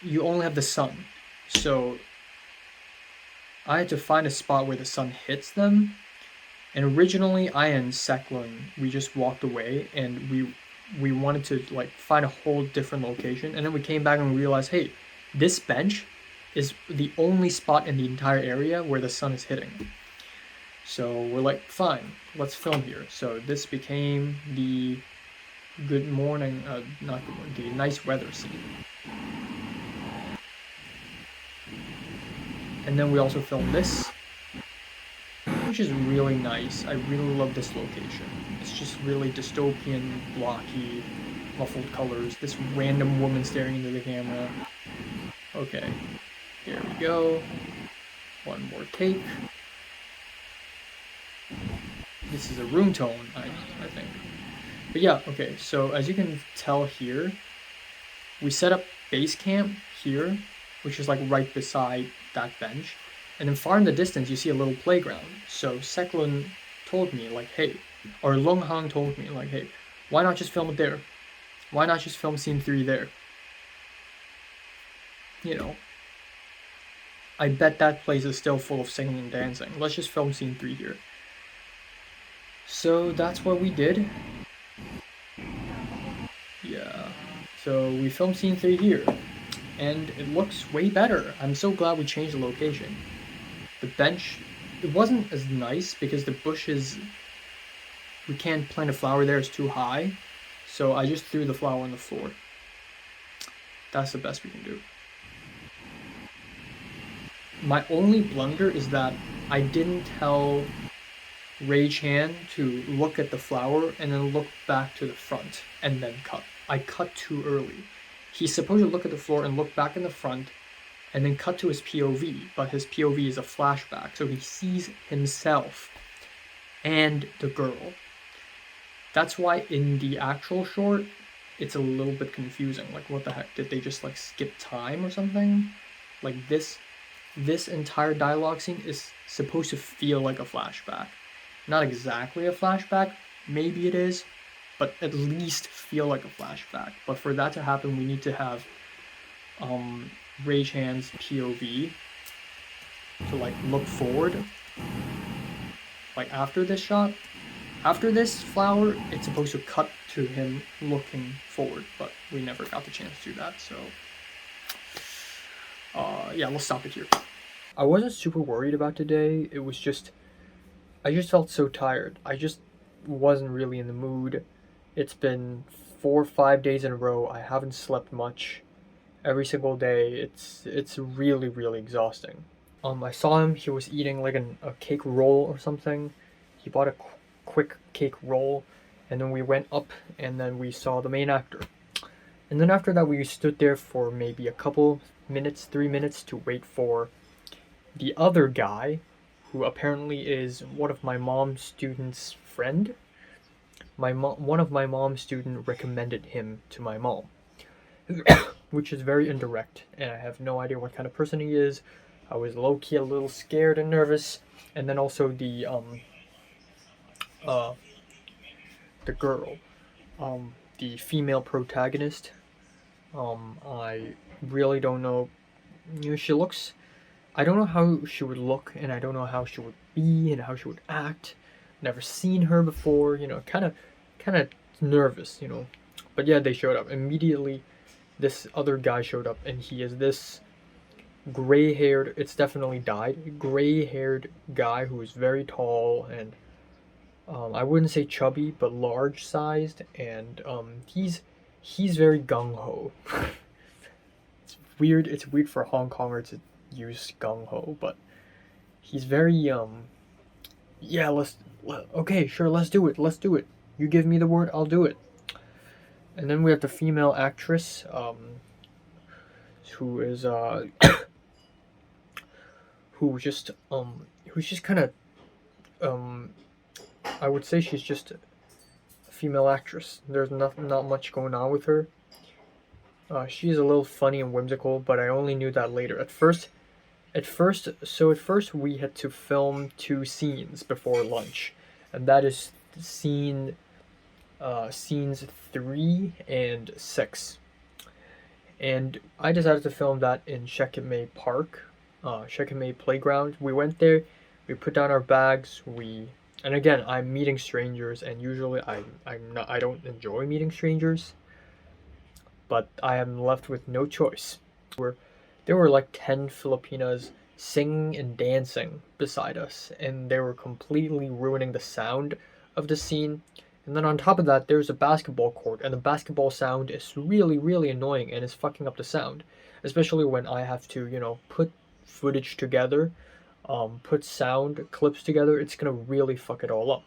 you only have the sun. So I had to find a spot where the sun hits them. And originally, I and Seklun, we just walked away, and we wanted to like find a whole different location. And then we came back and we realized, hey, this bench is the only spot in the entire area where the sun is hitting. So we're like, fine, let's film here. So this became the good morning, not good morning, the nice weather scene. And then we also filmed this, which is really nice. I really love this location. It's just really dystopian, blocky, muffled colors. This random woman staring into the camera. Okay, there we go. One more take. This is a room tone, I think. But yeah, okay, so as you can tell here, we set up base camp here, which is like right beside that bench. And then far in the distance, you see a little playground. So Seklun told me, like, hey, or Long Han told me, like, hey, why not just film it there? Why not just film scene 3 there? I bet that place is still full of singing and dancing. Let's just film scene 3 here. So that's what we did. Yeah, so we filmed scene 3 here, and it looks way better. I'm so glad we changed the location. The bench, it wasn't as nice because the bushes, we can't plant a flower there, it's too high. So I just threw the flower on the floor. That's the best we can do. My only blunder is that I didn't tell Ray Chan to look at the flower and then look back to the front and then cut. I cut too early. He's supposed to look at the floor and look back in the front and then cut to his POV, but his POV is a flashback, so he sees himself and the girl. That's why in the actual short, it's a little bit confusing. Like, what the heck? Did they just like skip time or something? Like this this entire dialogue scene is supposed to feel like a flashback. Not exactly a flashback, maybe it is, but at least feel like a flashback. But for that to happen, we need to have Ray Chan's POV to like look forward. Like after this shot, after this flower, it's supposed to cut to him looking forward, but we never got the chance to do that, so yeah, we'll stop it here. I wasn't super worried about today. It was just, I just felt so tired. I just wasn't really in the mood. It's been 4 or 5 days in a row. I haven't slept much. Every single day. It's really, really exhausting. I saw him. He was eating like a cake roll or something. He bought a quick cake roll, and then we went up, and then we saw the main actor. And then after that, we stood there for maybe a couple minutes, 3 minutes, to wait for the other guy, who apparently is one of my mom's students' friend. One of my mom's student recommended him to my mom, which is very indirect, and I have no idea what kind of person he is. I was low-key a little scared and nervous, and then also the girl, the female protagonist. I really don't know. You know, she looks. I don't know how she would look, and I don't know how she would be, and how she would act. Never seen her before. You know, kind of nervous. You know, but yeah, they showed up immediately. This other guy showed up, and he is this gray-haired. It's definitely dyed. Gray-haired guy who is very tall and. I wouldn't say chubby, but large-sized, and he's very gung-ho. It's weird. It's weird for a Hong Konger to use gung-ho, but he's very yeah. Okay, sure. Let's do it. Let's do it. You give me the word, I'll do it. And then we have the female actress, who is who's just kind of I would say she's just a female actress. There's not much going on with her. She's a little funny and whimsical, but I only knew that later. At first we had to film 2 scenes before lunch, and that is scenes 3 and 6. And I decided to film that in Shekimei Park, Shekimei Playground. We went there, we put down our bags, and again, I'm meeting strangers, and usually I don't enjoy meeting strangers, but I am left with no choice. There were like 10 Filipinas singing and dancing beside us, and they were completely ruining the sound of the scene. And then on top of that, there's a basketball court, and the basketball sound is really, really annoying, and is fucking up the sound, especially when I have to, you know, put footage together. Put sound clips together, it's gonna really fuck it all up.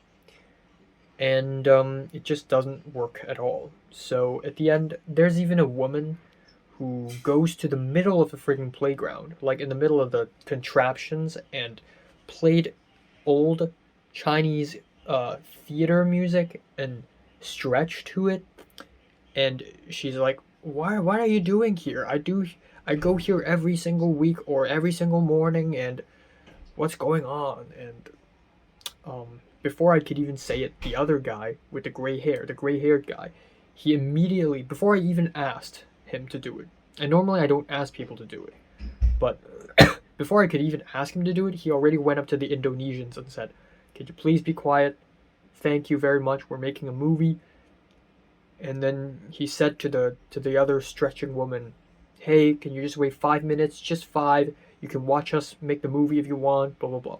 And it just doesn't work at all. So at the end, there's even a woman who goes to the middle of the freaking playground, like in the middle of the contraptions, and played old Chinese theater music and stretch to it. And she's like, what are you doing here? I go here every single week or every single morning, and what's going on? And before I could even say it, the other guy with the gray-haired guy, he immediately, before I even asked him to do it, and normally I don't ask people to do it, but before I could even ask him to do it, he already went up to the Indonesians and said, could you please be quiet? Thank you very much, we're making a movie. And then he said to the other stretching woman, hey, can you just wait 5 minutes, just 5, you can watch us make the movie if you want, blah, blah, blah.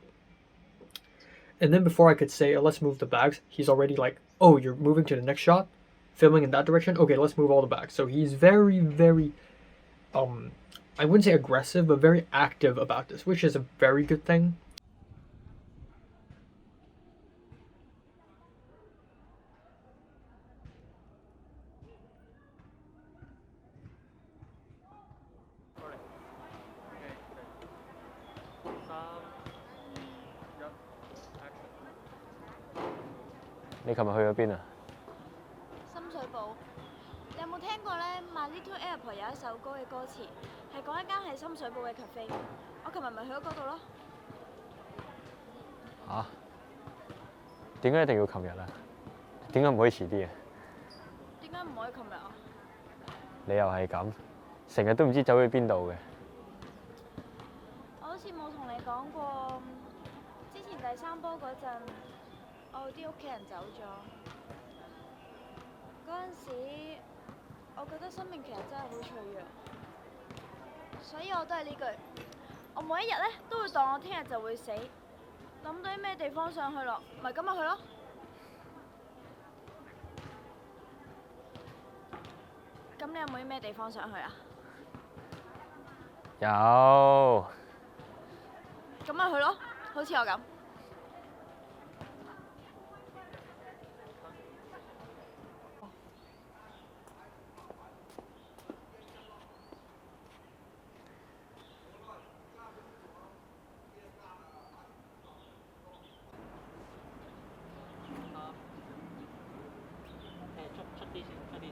And then before I could say, let's move the bags, he's already like, oh, you're moving to the next shot? Filming in that direction? Okay, let's move all the bags. So he's very, very, I wouldn't say aggressive, but very active about this, which is a very good thing.你琴日去咗邊啊？深水埗，你有冇聽過咧？My Little Airport 有一首歌嘅歌詞係講一間喺深水埗嘅 cafe，我琴日咪去咗嗰度咯。嚇？點解一定要琴日啊？點解唔可以遲啲啊？點解唔可以琴日啊？你又係咁，成日都唔知走去邊度嘅。我好似冇同你講過，之前第3波嗰陣，我啲屋企人走咗。嗰陣時，我覺得生命其實真係好脆弱，所以我都係呢句，我每一日咧都會當我聽日就會死，諗到啲咩地方想去咯，咪今日去咯。咁你有冇啲咩地方想去啊？有。咁咪去咯，好似我咁。出啲先，出啲先。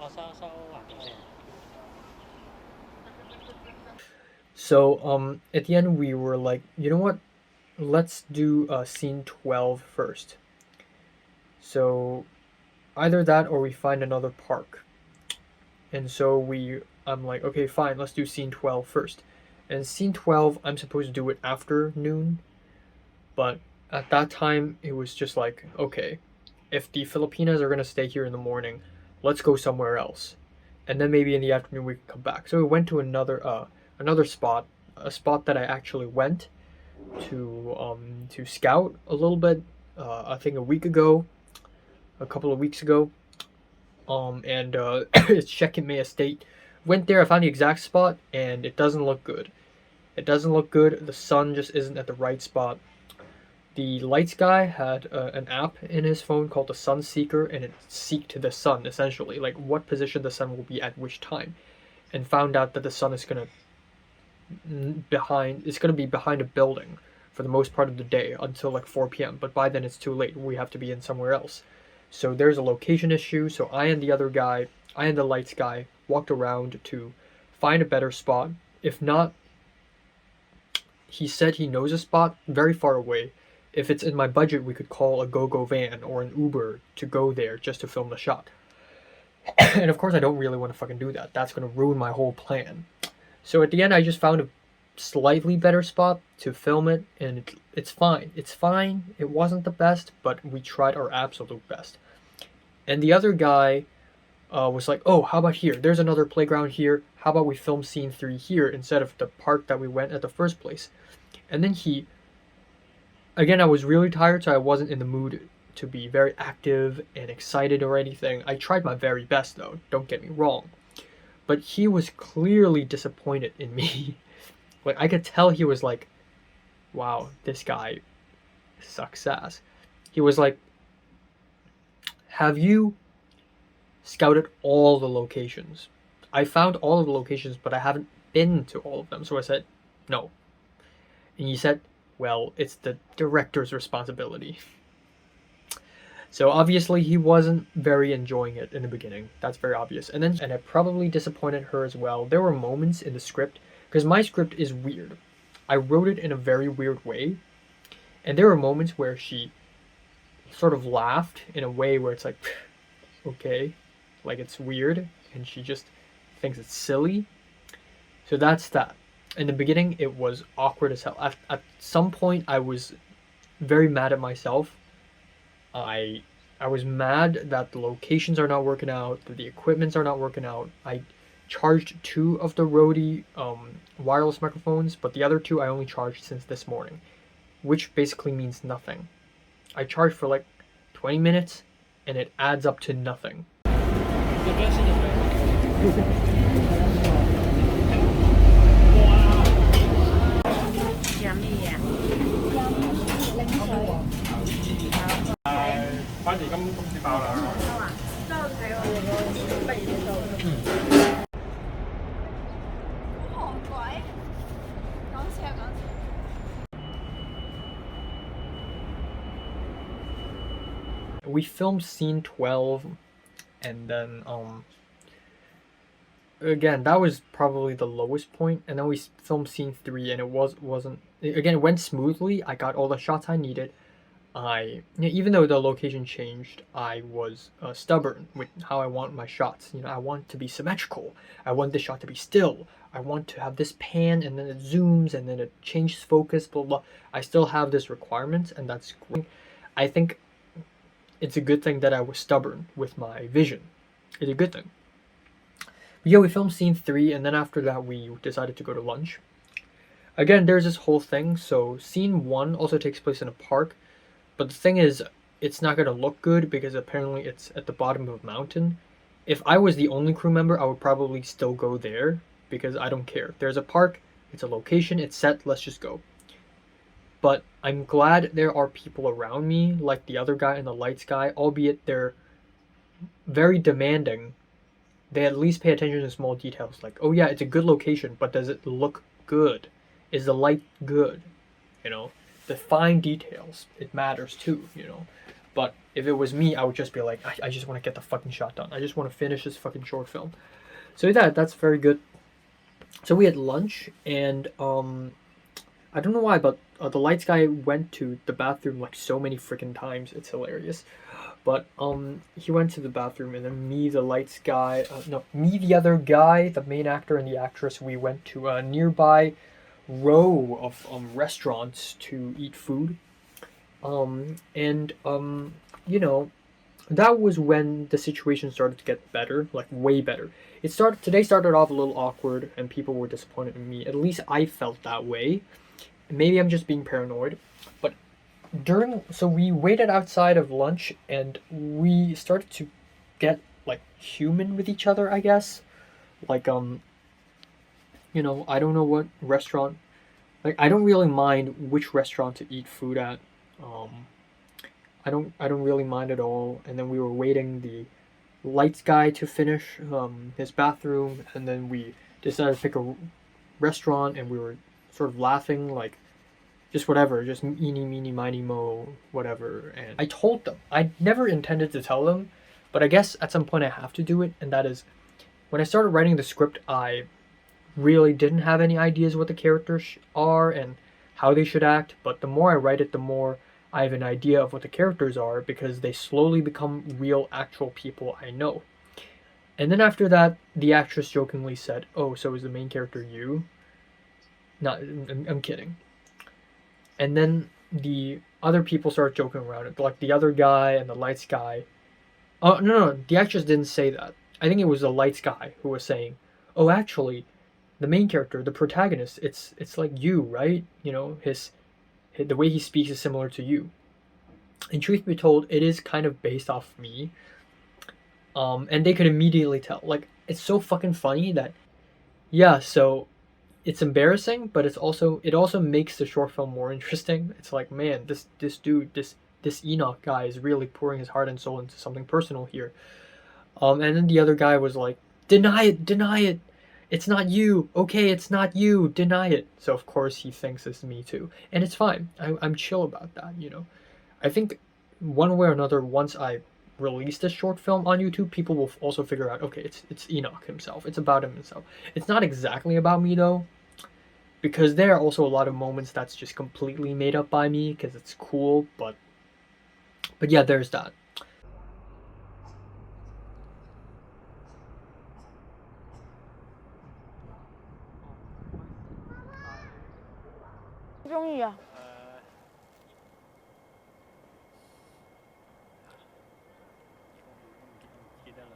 我收環境先。So at the end we were like, you know what? Let's do scene 12 first. So either that or we find another park. And so I'm like, okay, fine, let's do scene 12 first. And scene 12, I'm supposed to do it after noon. But at that time, it was just like, okay, if the Filipinas are going to stay here in the morning, let's go somewhere else. And then maybe in the afternoon we can come back. So we went to another spot, a spot that I actually went to scout a little bit, I think a couple of weeks ago. And it's Checkmate Estate. Went there, I found the exact spot, and it doesn't look good. It doesn't look good. The sun just isn't at the right spot. The lights guy had an app in his phone called the Sun Seeker, and it seeked the sun, essentially, like what position the sun will be at which time, and found out that the sun is gonna be behind a building for the most part of the day until like 4 p.m. But by then it's too late. We have to be in somewhere else. So there's a location issue. So I and the lights guy walked around to find a better spot. If not, he said he knows a spot very far away. If it's in my budget, we could call a GoGo van or an Uber to go there just to film the shot. And of course I don't really want to fucking do that. That's going to ruin my whole plan. So at the end I just found a slightly better spot to film it, and it's fine. It's fine. It wasn't the best, but we tried our absolute best. And the other guy was like, oh, how about here? There's another playground here. How about we film scene 3 here instead of the park that we went at the first place? And then again, I was really tired, so I wasn't in the mood to be very active and excited or anything. I tried my very best, though, don't get me wrong. But he was clearly disappointed in me. Like, I could tell he was like, wow, this guy sucks ass. He was like, have you scouted all the locations? I found all of the locations, but I haven't been to all of them. So I said, no. And he said, well, it's the director's responsibility. So obviously he wasn't very enjoying it in the beginning. That's very obvious. And it probably disappointed her as well. There were moments in the script, because my script is weird. I wrote it in a very weird way. And there were moments where she sort of laughed in a way where it's like, okay, like it's weird, and she just thinks it's silly. So that's that. In the beginning, it was awkward as hell. At some point, I was very mad at myself. I was mad that the locations are not working out, that the equipments are not working out. I charged 2 of the Rode wireless microphones, but the other 2 I only charged since this morning, which basically means nothing. I charged for like 20 minutes, and it adds up to nothing. 有更新的没？反而今次爆啦！好寒鬼，講笑講笑。We filmed scene 12, and then again, that was probably the lowest point, and then we filmed scene 3, and it wasn't again, it went smoothly. I got all the shots I needed. Even though the location changed, I was stubborn with how I want my shots. I want to be symmetrical. I want the shot to be still. I want to have this pan, and then it zooms, and then it changes focus, blah blah. I still have this requirement, and that's great. I think it's a good thing that I was stubborn with my vision. It's a good thing. But yeah, we filmed scene 3, and then after that we decided to go to lunch. Again, there's this whole thing. So scene 1 also takes place in a park, but the thing is, it's not going to look good because apparently it's at the bottom of a mountain. If I was the only crew member, I would probably still go there because I don't care. There's a park, it's a location, it's set, let's just go. But I'm glad there are people around me, like the other guy and the lights guy, albeit they're very demanding. They at least pay attention to small details, like, oh yeah, it's a good location, but does it look good? Is the light good? The fine details, it matters too, But if it was me, I would just be like, I just want to get the fucking shot done. I just want to finish this fucking short film. So yeah, that's very good. So we had lunch, and I don't know why, but the lights guy went to the bathroom like so many freaking times. It's hilarious. But he went to the bathroom, and then me, the lights guy, me, the other guy, the main actor, and the actress, we went to a nearby row of restaurants to eat food. That was when the situation started to get better, like way better. Today started off a little awkward, and people were disappointed in me. At least I felt that way. Maybe I'm just being paranoid, but so we waited outside of lunch, and we started to get like human with each other, I guess. Like I don't know what restaurant. Like, I don't really mind which restaurant to eat food at. I don't really mind at all. And then we were waiting the lights guy to finish his bathroom, and then we decided to pick a restaurant, and we were sort of laughing, like, just whatever, just eeny, meeny, miny, mo, whatever. And I told them. I never intended to tell them, but I guess at some point I have to do it, and that is, when I started writing the script, I really didn't have any ideas what the characters are and how they should act, but the more I write it, the more I have an idea of what the characters are, because they slowly become real, actual people I know. And then after that, the actress jokingly said, "Oh, so is the main character you?" No, I'm kidding. And then the other people started joking around it, like the other guy and the lights guy. Oh, no, the actress didn't say that. I think it was the lights guy who was saying, "Oh, actually, the main character, the protagonist, it's like you, right? The way he speaks is similar to you." And truth be told, it is kind of based off me. And they could immediately tell. Like, it's so fucking funny that, yeah, so it's embarrassing, but it also makes the short film more interesting. It's like, man, this dude, this Enoch guy is really pouring his heart and soul into something personal here. And then the other guy was like, deny it. It's not you. Okay, it's not you. Deny it. So of course he thinks it's me too. And it's fine. I'm chill about that, I think one way or another, once I release this short film on YouTube, people will also figure out, okay, it's Enoch himself. It's about him himself. It's not exactly about me though, because there are also a lot of moments that's just completely made up by me because it's cool, but yeah, there's that. 中意啊？記得啦。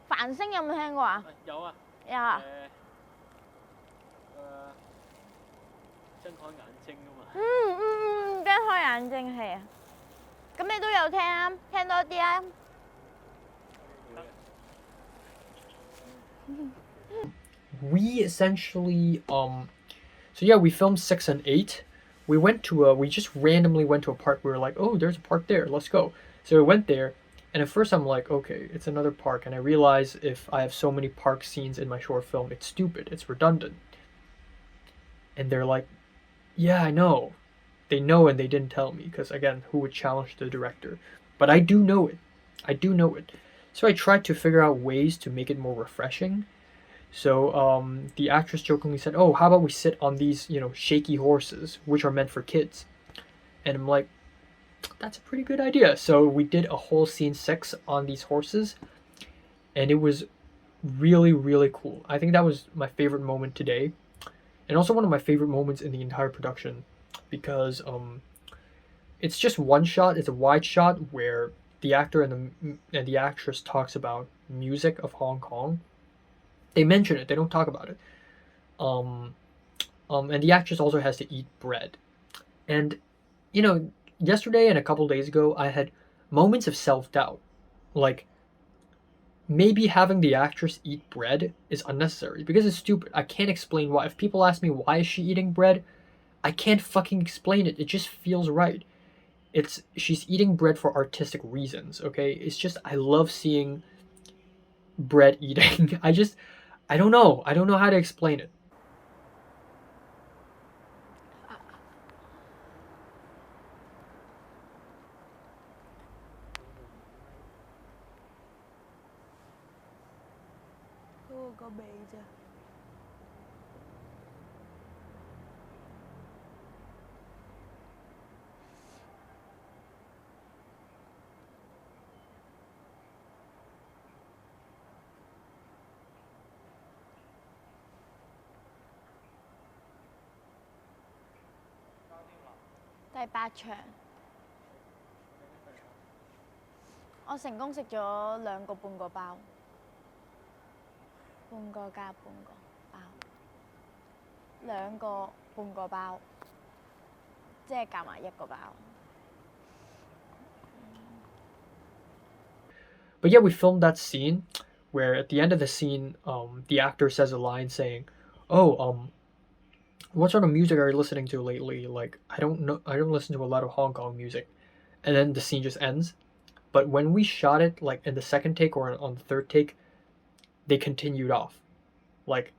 繁星有冇聽過啊？有啊。有啊。睜開眼睛啊嘛。睜開眼睛係啊。咁你都有聽啊？聽多啲啊。We essentially so yeah, we filmed 6 and 8. We just randomly went to a park. We were like, oh, there's a park there, let's go. So we went there, and at first I'm like, okay, it's another park, and I realize if I have so many park scenes in my short film, it's stupid, it's redundant. And they're like, yeah, I know. They know, and they didn't tell me, because again, who would challenge the director? But I do know it. So I tried to figure out ways to make it more refreshing. So the actress jokingly said, oh, how about we sit on these, shaky horses, which are meant for kids? And I'm like, that's a pretty good idea. So we did a whole scene 6 on these horses, and it was really, really cool. I think that was my favorite moment today, and also one of my favorite moments in the entire production, because it's just one shot. It's a wide shot where the actor and the actress talks about music of Hong Kong. They mention it. They don't talk about it. And the actress also has to eat bread. And, yesterday and a couple days ago, I had moments of self-doubt. Like, maybe having the actress eat bread is unnecessary because it's stupid. I can't explain why. If people ask me why is she eating bread, I can't fucking explain it. It just feels right. She's eating bread for artistic reasons, okay? It's just, I love seeing bread eating. I don't know how to explain it. Có bị chưa?第8場，我成功食咗2個半個包，半個加半個包，2個半個包，即係夾埋1個包。But yeah, we filmed that scene where at the end of the scene, the actor says a line saying, "Oh, what sort of music are you listening to lately? Like, I don't listen to a lot of Hong Kong music." And then the scene just ends. But when we shot it, like in the second take or on the third take, they continued off. Like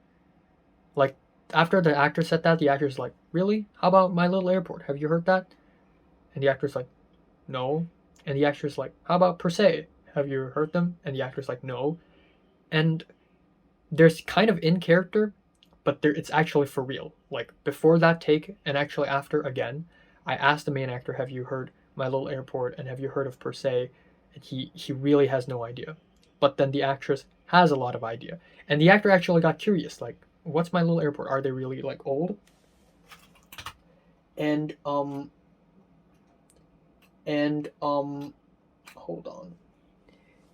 after the actor said that, the actor's like, "Really? How about My Little Airport? Have you heard that?" And the actor's like, "No." And the actor's like, "How about Per Se? Have you heard them?" And the actor's like, "No." And there's kind of in character, but it's actually for real. Like before that take and actually after again, I asked the main actor, "Have you heard My Little Airport and have you heard of Per Se?" And he really has no idea. But then the actress has a lot of idea. And the actor actually got curious, like, what's My Little Airport? Are they really like old? And hold on.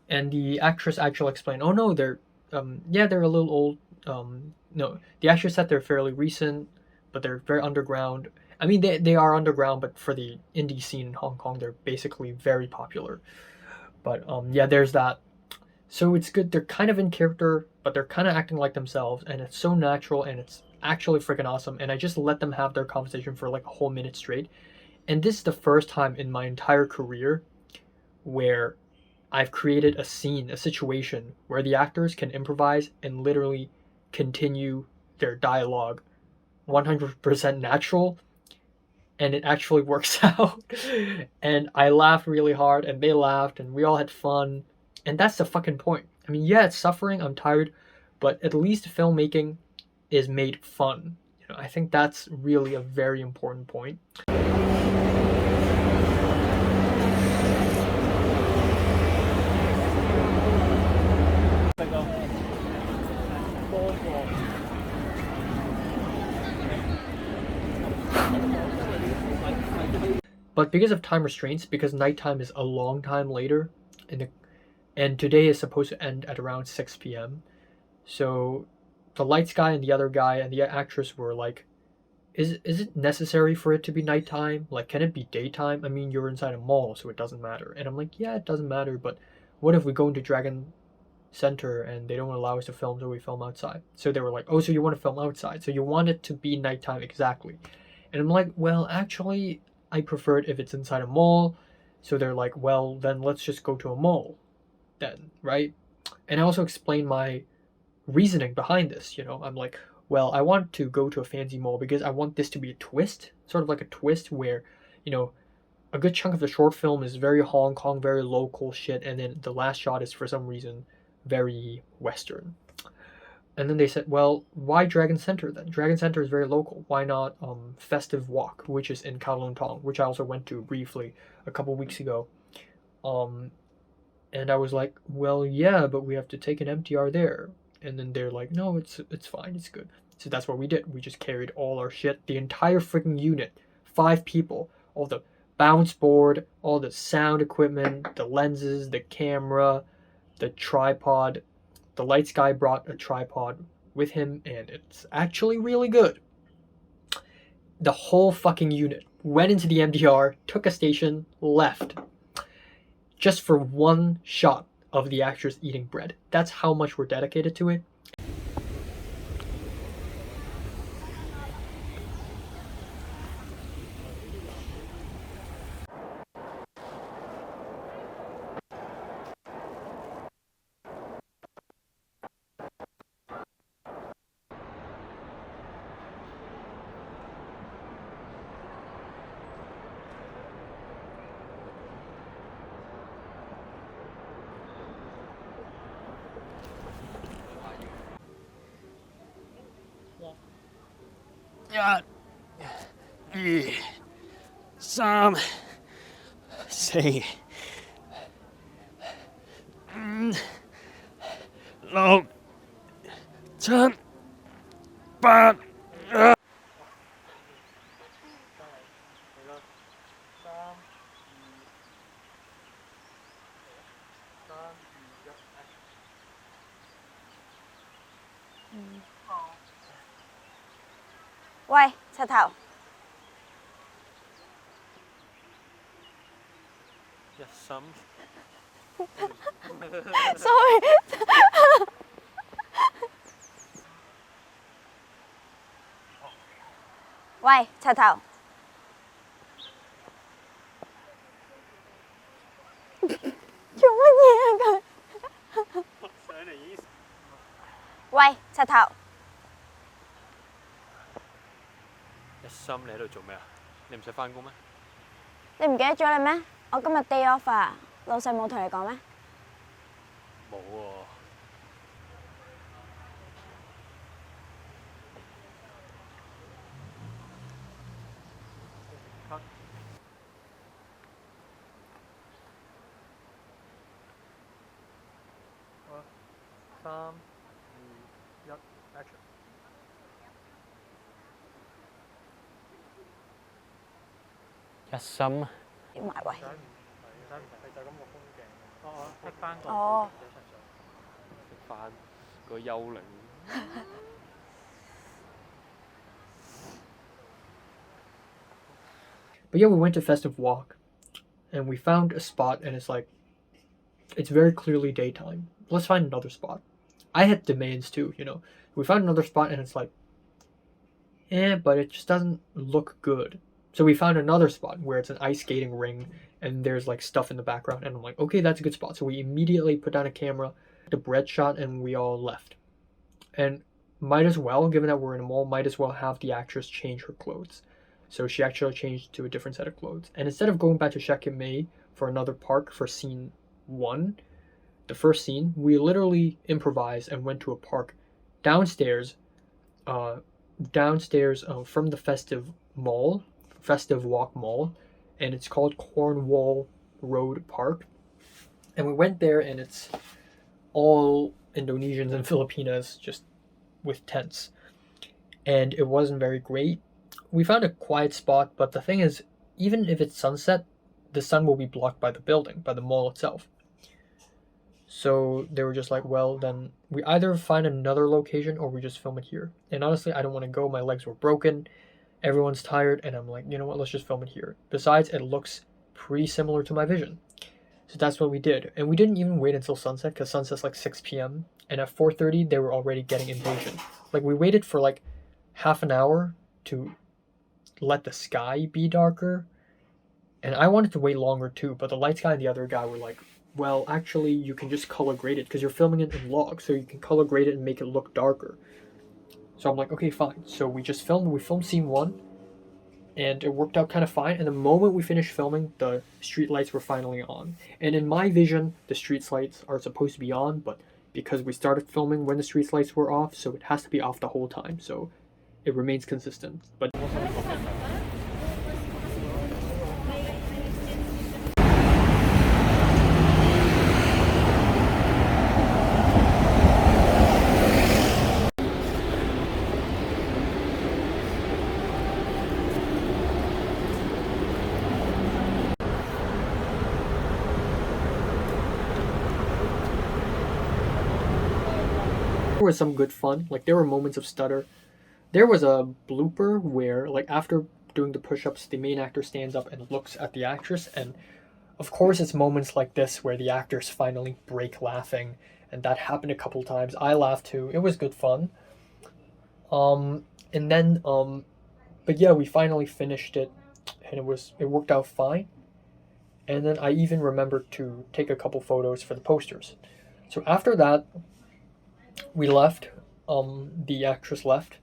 And the actress actually explained, "Oh no, they're they're a little old." No, the actress said they're fairly recent, but they're very underground. I mean, they are underground, but for the indie scene in Hong Kong, they're basically very popular. But yeah, there's that. So it's good. They're kind of in character, but they're kind of acting like themselves, and it's so natural, and it's actually freaking awesome. And I just let them have their conversation for like a whole minute straight. And this is the first time in my entire career where I've created a scene, a situation where the actors can improvise and literally continue their dialogue 100% natural, and it actually works out. And I laughed really hard, and they laughed, and we all had fun. And that's the fucking point. I mean, yeah, it's suffering, I'm tired, but at least filmmaking is made fun. I think that's really a very important point. like, because of time restraints, because nighttime is a long time later, and today is supposed to end at around 6 p.m. So the lights guy and the other guy and the actress were like, is it necessary for it to be nighttime? Like, can it be daytime? I mean, you're inside a mall, so it doesn't matter. And I'm like, yeah, it doesn't matter, but what if we go into Dragon Center and they don't allow us to film, so we film outside? So they were like, oh, so you want to film outside, so you want it to be nighttime exactly. And I'm like, well, actually, I prefer it if it's inside a mall. So they're like, well, then let's just go to a mall then, right? And I also explained my reasoning behind this. I'm like, well, I want to go to a fancy mall because I want this to be a twist, sort of like a twist where, a good chunk of the short film is very Hong Kong, very local shit, and then the last shot is for some reason very Western. And then they said, well, why Dragon Center then? Dragon Center is very local. Why not Festive Walk, which is in Kowloon Tong, which I also went to briefly a couple weeks ago. And I was like, well, yeah, but we have to take an MTR there. And then they're like, no, it's fine, it's good. So that's what we did. We just carried all our shit, the entire freaking unit, 5 people, all the bounce board, all the sound equipment, the lenses, the camera, the tripod. The lights guy brought a tripod with him, and it's actually really good. The whole fucking unit went into the MTR, took a station, left. Just for one shot of the actors eating bread. That's how much we're dedicated to it. Dạ. 1, 2, 3, 4, 5, 6, 7, 8.喂，柒頭，一心 sorry 喂，柒頭，做乜嘢啊佢？喂，柒頭，一心，你喺度做咩啊？你唔使翻工咩？你唔記得咗你咩？我今日 day off 啊，老細冇同你講咩？冇喎。3、2、1 action。一心，要埋位。剔翻個哦。翻個幽靈。But yeah, we went to Festive Walk, and we found a spot, and it's very clearly daytime. Let's find another spot. I had demands too, We found another spot, and it's like, but it just doesn't look good. So we found another spot where it's an ice skating ring, and there's like stuff in the background, and I'm like, okay, that's a good spot. So we immediately put down a camera, the bread shot, and we all left. And might as well, given that we're in a mall, might as well have the actress change her clothes. So she actually changed to a different set of clothes. And instead of going back to Shek Mei for another park for scene 1, the first scene, we literally improvised and went to a park downstairs from the Festive Walk Mall, and it's called Cornwall Road Park. And we went there, and it's all Indonesians and Filipinas just with tents. And it wasn't very great. We found a quiet spot, but the thing is, even if it's sunset, the sun will be blocked by the building, by the mall itself. So they were just like, well, then we either find another location or we just film it here. And honestly, I don't want to go. My legs were broken. Everyone's tired. And I'm like, you know what? Let's just film it here. Besides, it looks pretty similar to my vision. So that's what we did. And we didn't even wait until sunset because sunset's like 6 p.m. And at 4:30, they were already getting impatient. Like, we waited for like half an hour to let the sky be darker. And I wanted to wait longer too, but the lights guy and the other guy were like, well, actually, you can just color grade it because you're filming it in log, so you can color grade it and make it look darker. So I'm like, okay, fine. So we filmed scene 1, and it worked out kind of fine. And the moment we finished filming, the street lights were finally on. And in my vision, the street lights are supposed to be on, but because we started filming when the street lights were off, so it has to be off the whole time. So it remains consistent. But there was some good fun. Like, there were moments of stutter. There was a blooper where, like, after doing the push-ups, the main actor stands up and looks at the actress, and of course it's moments like this where the actors finally break laughing, and that happened a couple times. I laughed too. It was good fun. And then but yeah, we finally finished it, and it worked out fine. And then I even remembered to take a couple photos for the posters. So after that, we left. The actress left.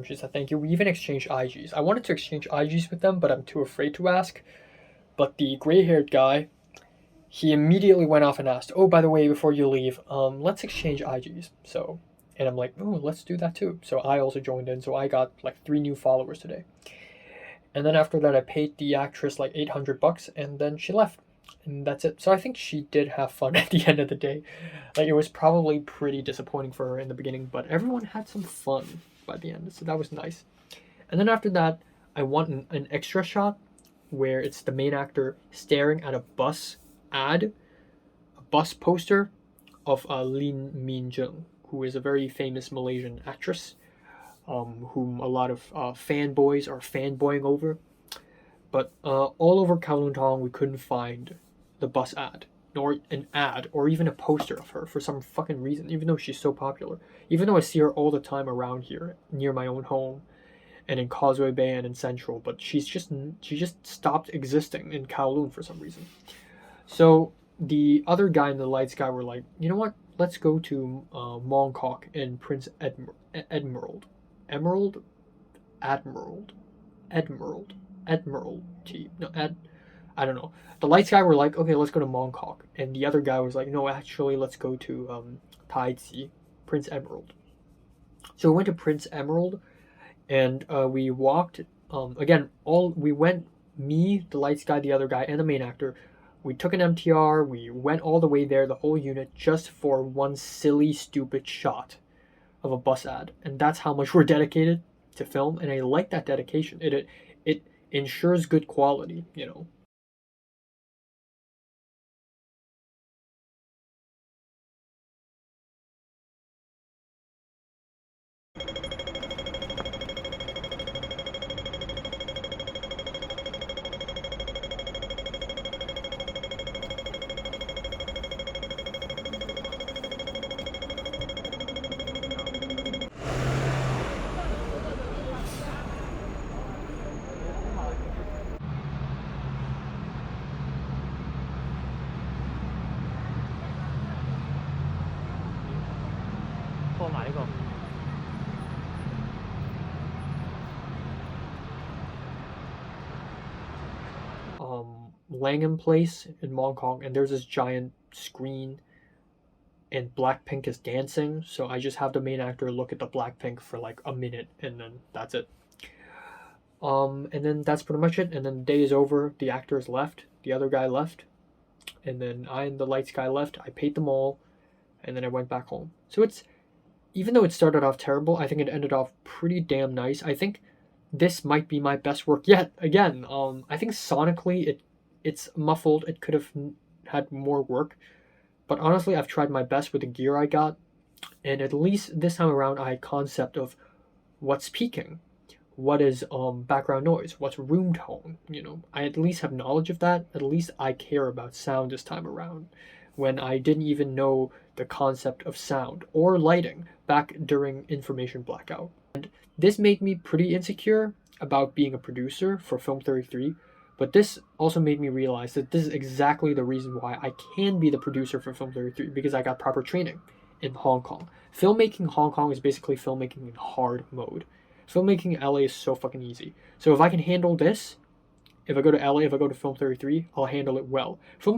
She said thank you. We even exchanged IGs. I wanted to exchange IGs with them, but I'm too afraid to ask. But the gray-haired guy, he immediately went off and asked, oh, by the way, before you leave, let's exchange IGs. So, and I'm like, oh, let's do that too. So I also joined in. So I got like 3 new followers today. And then after that, I paid the actress like $800, and then she left. And that's it. So I think she did have fun at the end of the day. Like, it was probably pretty disappointing for her in the beginning, but everyone had some fun by the end. So that was nice. And then after that, I want an extra shot where it's the main actor staring at a bus poster of Lin Min Jung, who is a very famous Malaysian actress, whom a lot of fanboys are fanboying over. But all over Kowloon Tong, we couldn't find the bus ad, nor an ad, or even a poster of her for some fucking reason, even though she's so popular. Even though I see her all the time around here, near my own home, and in Causeway Bay and in Central, but she just stopped existing in Kowloon for some reason. So the other guy and the lights guy were like, you know what? Let's go to Mongkok and Prince Admiralty. I don't know. The lights guy were like, okay, let's go to Mongkok, and the other guy was like, no, actually, let's go to Taiji, Prince Emerald. So we went to Prince Emerald, and we walked. We went. Me, the lights guy, the other guy, and the main actor. We took an MTR. We went all the way there, the whole unit, just for one silly, stupid shot of a bus ad, and that's how much we're dedicated to film. And I like that dedication. It ensures good quality, you know. 放埋呢個。Langham Place in Mongkok, and there's this giant screen, and Blackpink is dancing. So I just have the main actor look at the Blackpink for like a minute, and then that's it. And then that's pretty much it. And then the day is over. The actors left. The other guy left, and then I and the lights guy left. I paid them all, and then I went back home. So even though it started off terrible, I think it ended off pretty damn nice. I think this might be my best work yet. Again, I think sonically it's muffled. It could have had more work, but honestly, I've tried my best with the gear I got, and at least this time around, I had concept of what's peaking, what is background noise, what's room tone. You know, I at least have knowledge of that. At least I care about sound this time around, when I didn't even know the concept of sound or lighting back during information blackout. And this made me pretty insecure about being a producer for Film 33, but this also made me realize that this is exactly the reason why I can be the producer for Film 33, because I got proper training in Hong Kong. Filmmaking in Hong Kong is basically filmmaking in hard mode. Filmmaking in LA is so fucking easy. So if I can handle this, if I go to LA, if I go to Film 33, I'll handle it well. Film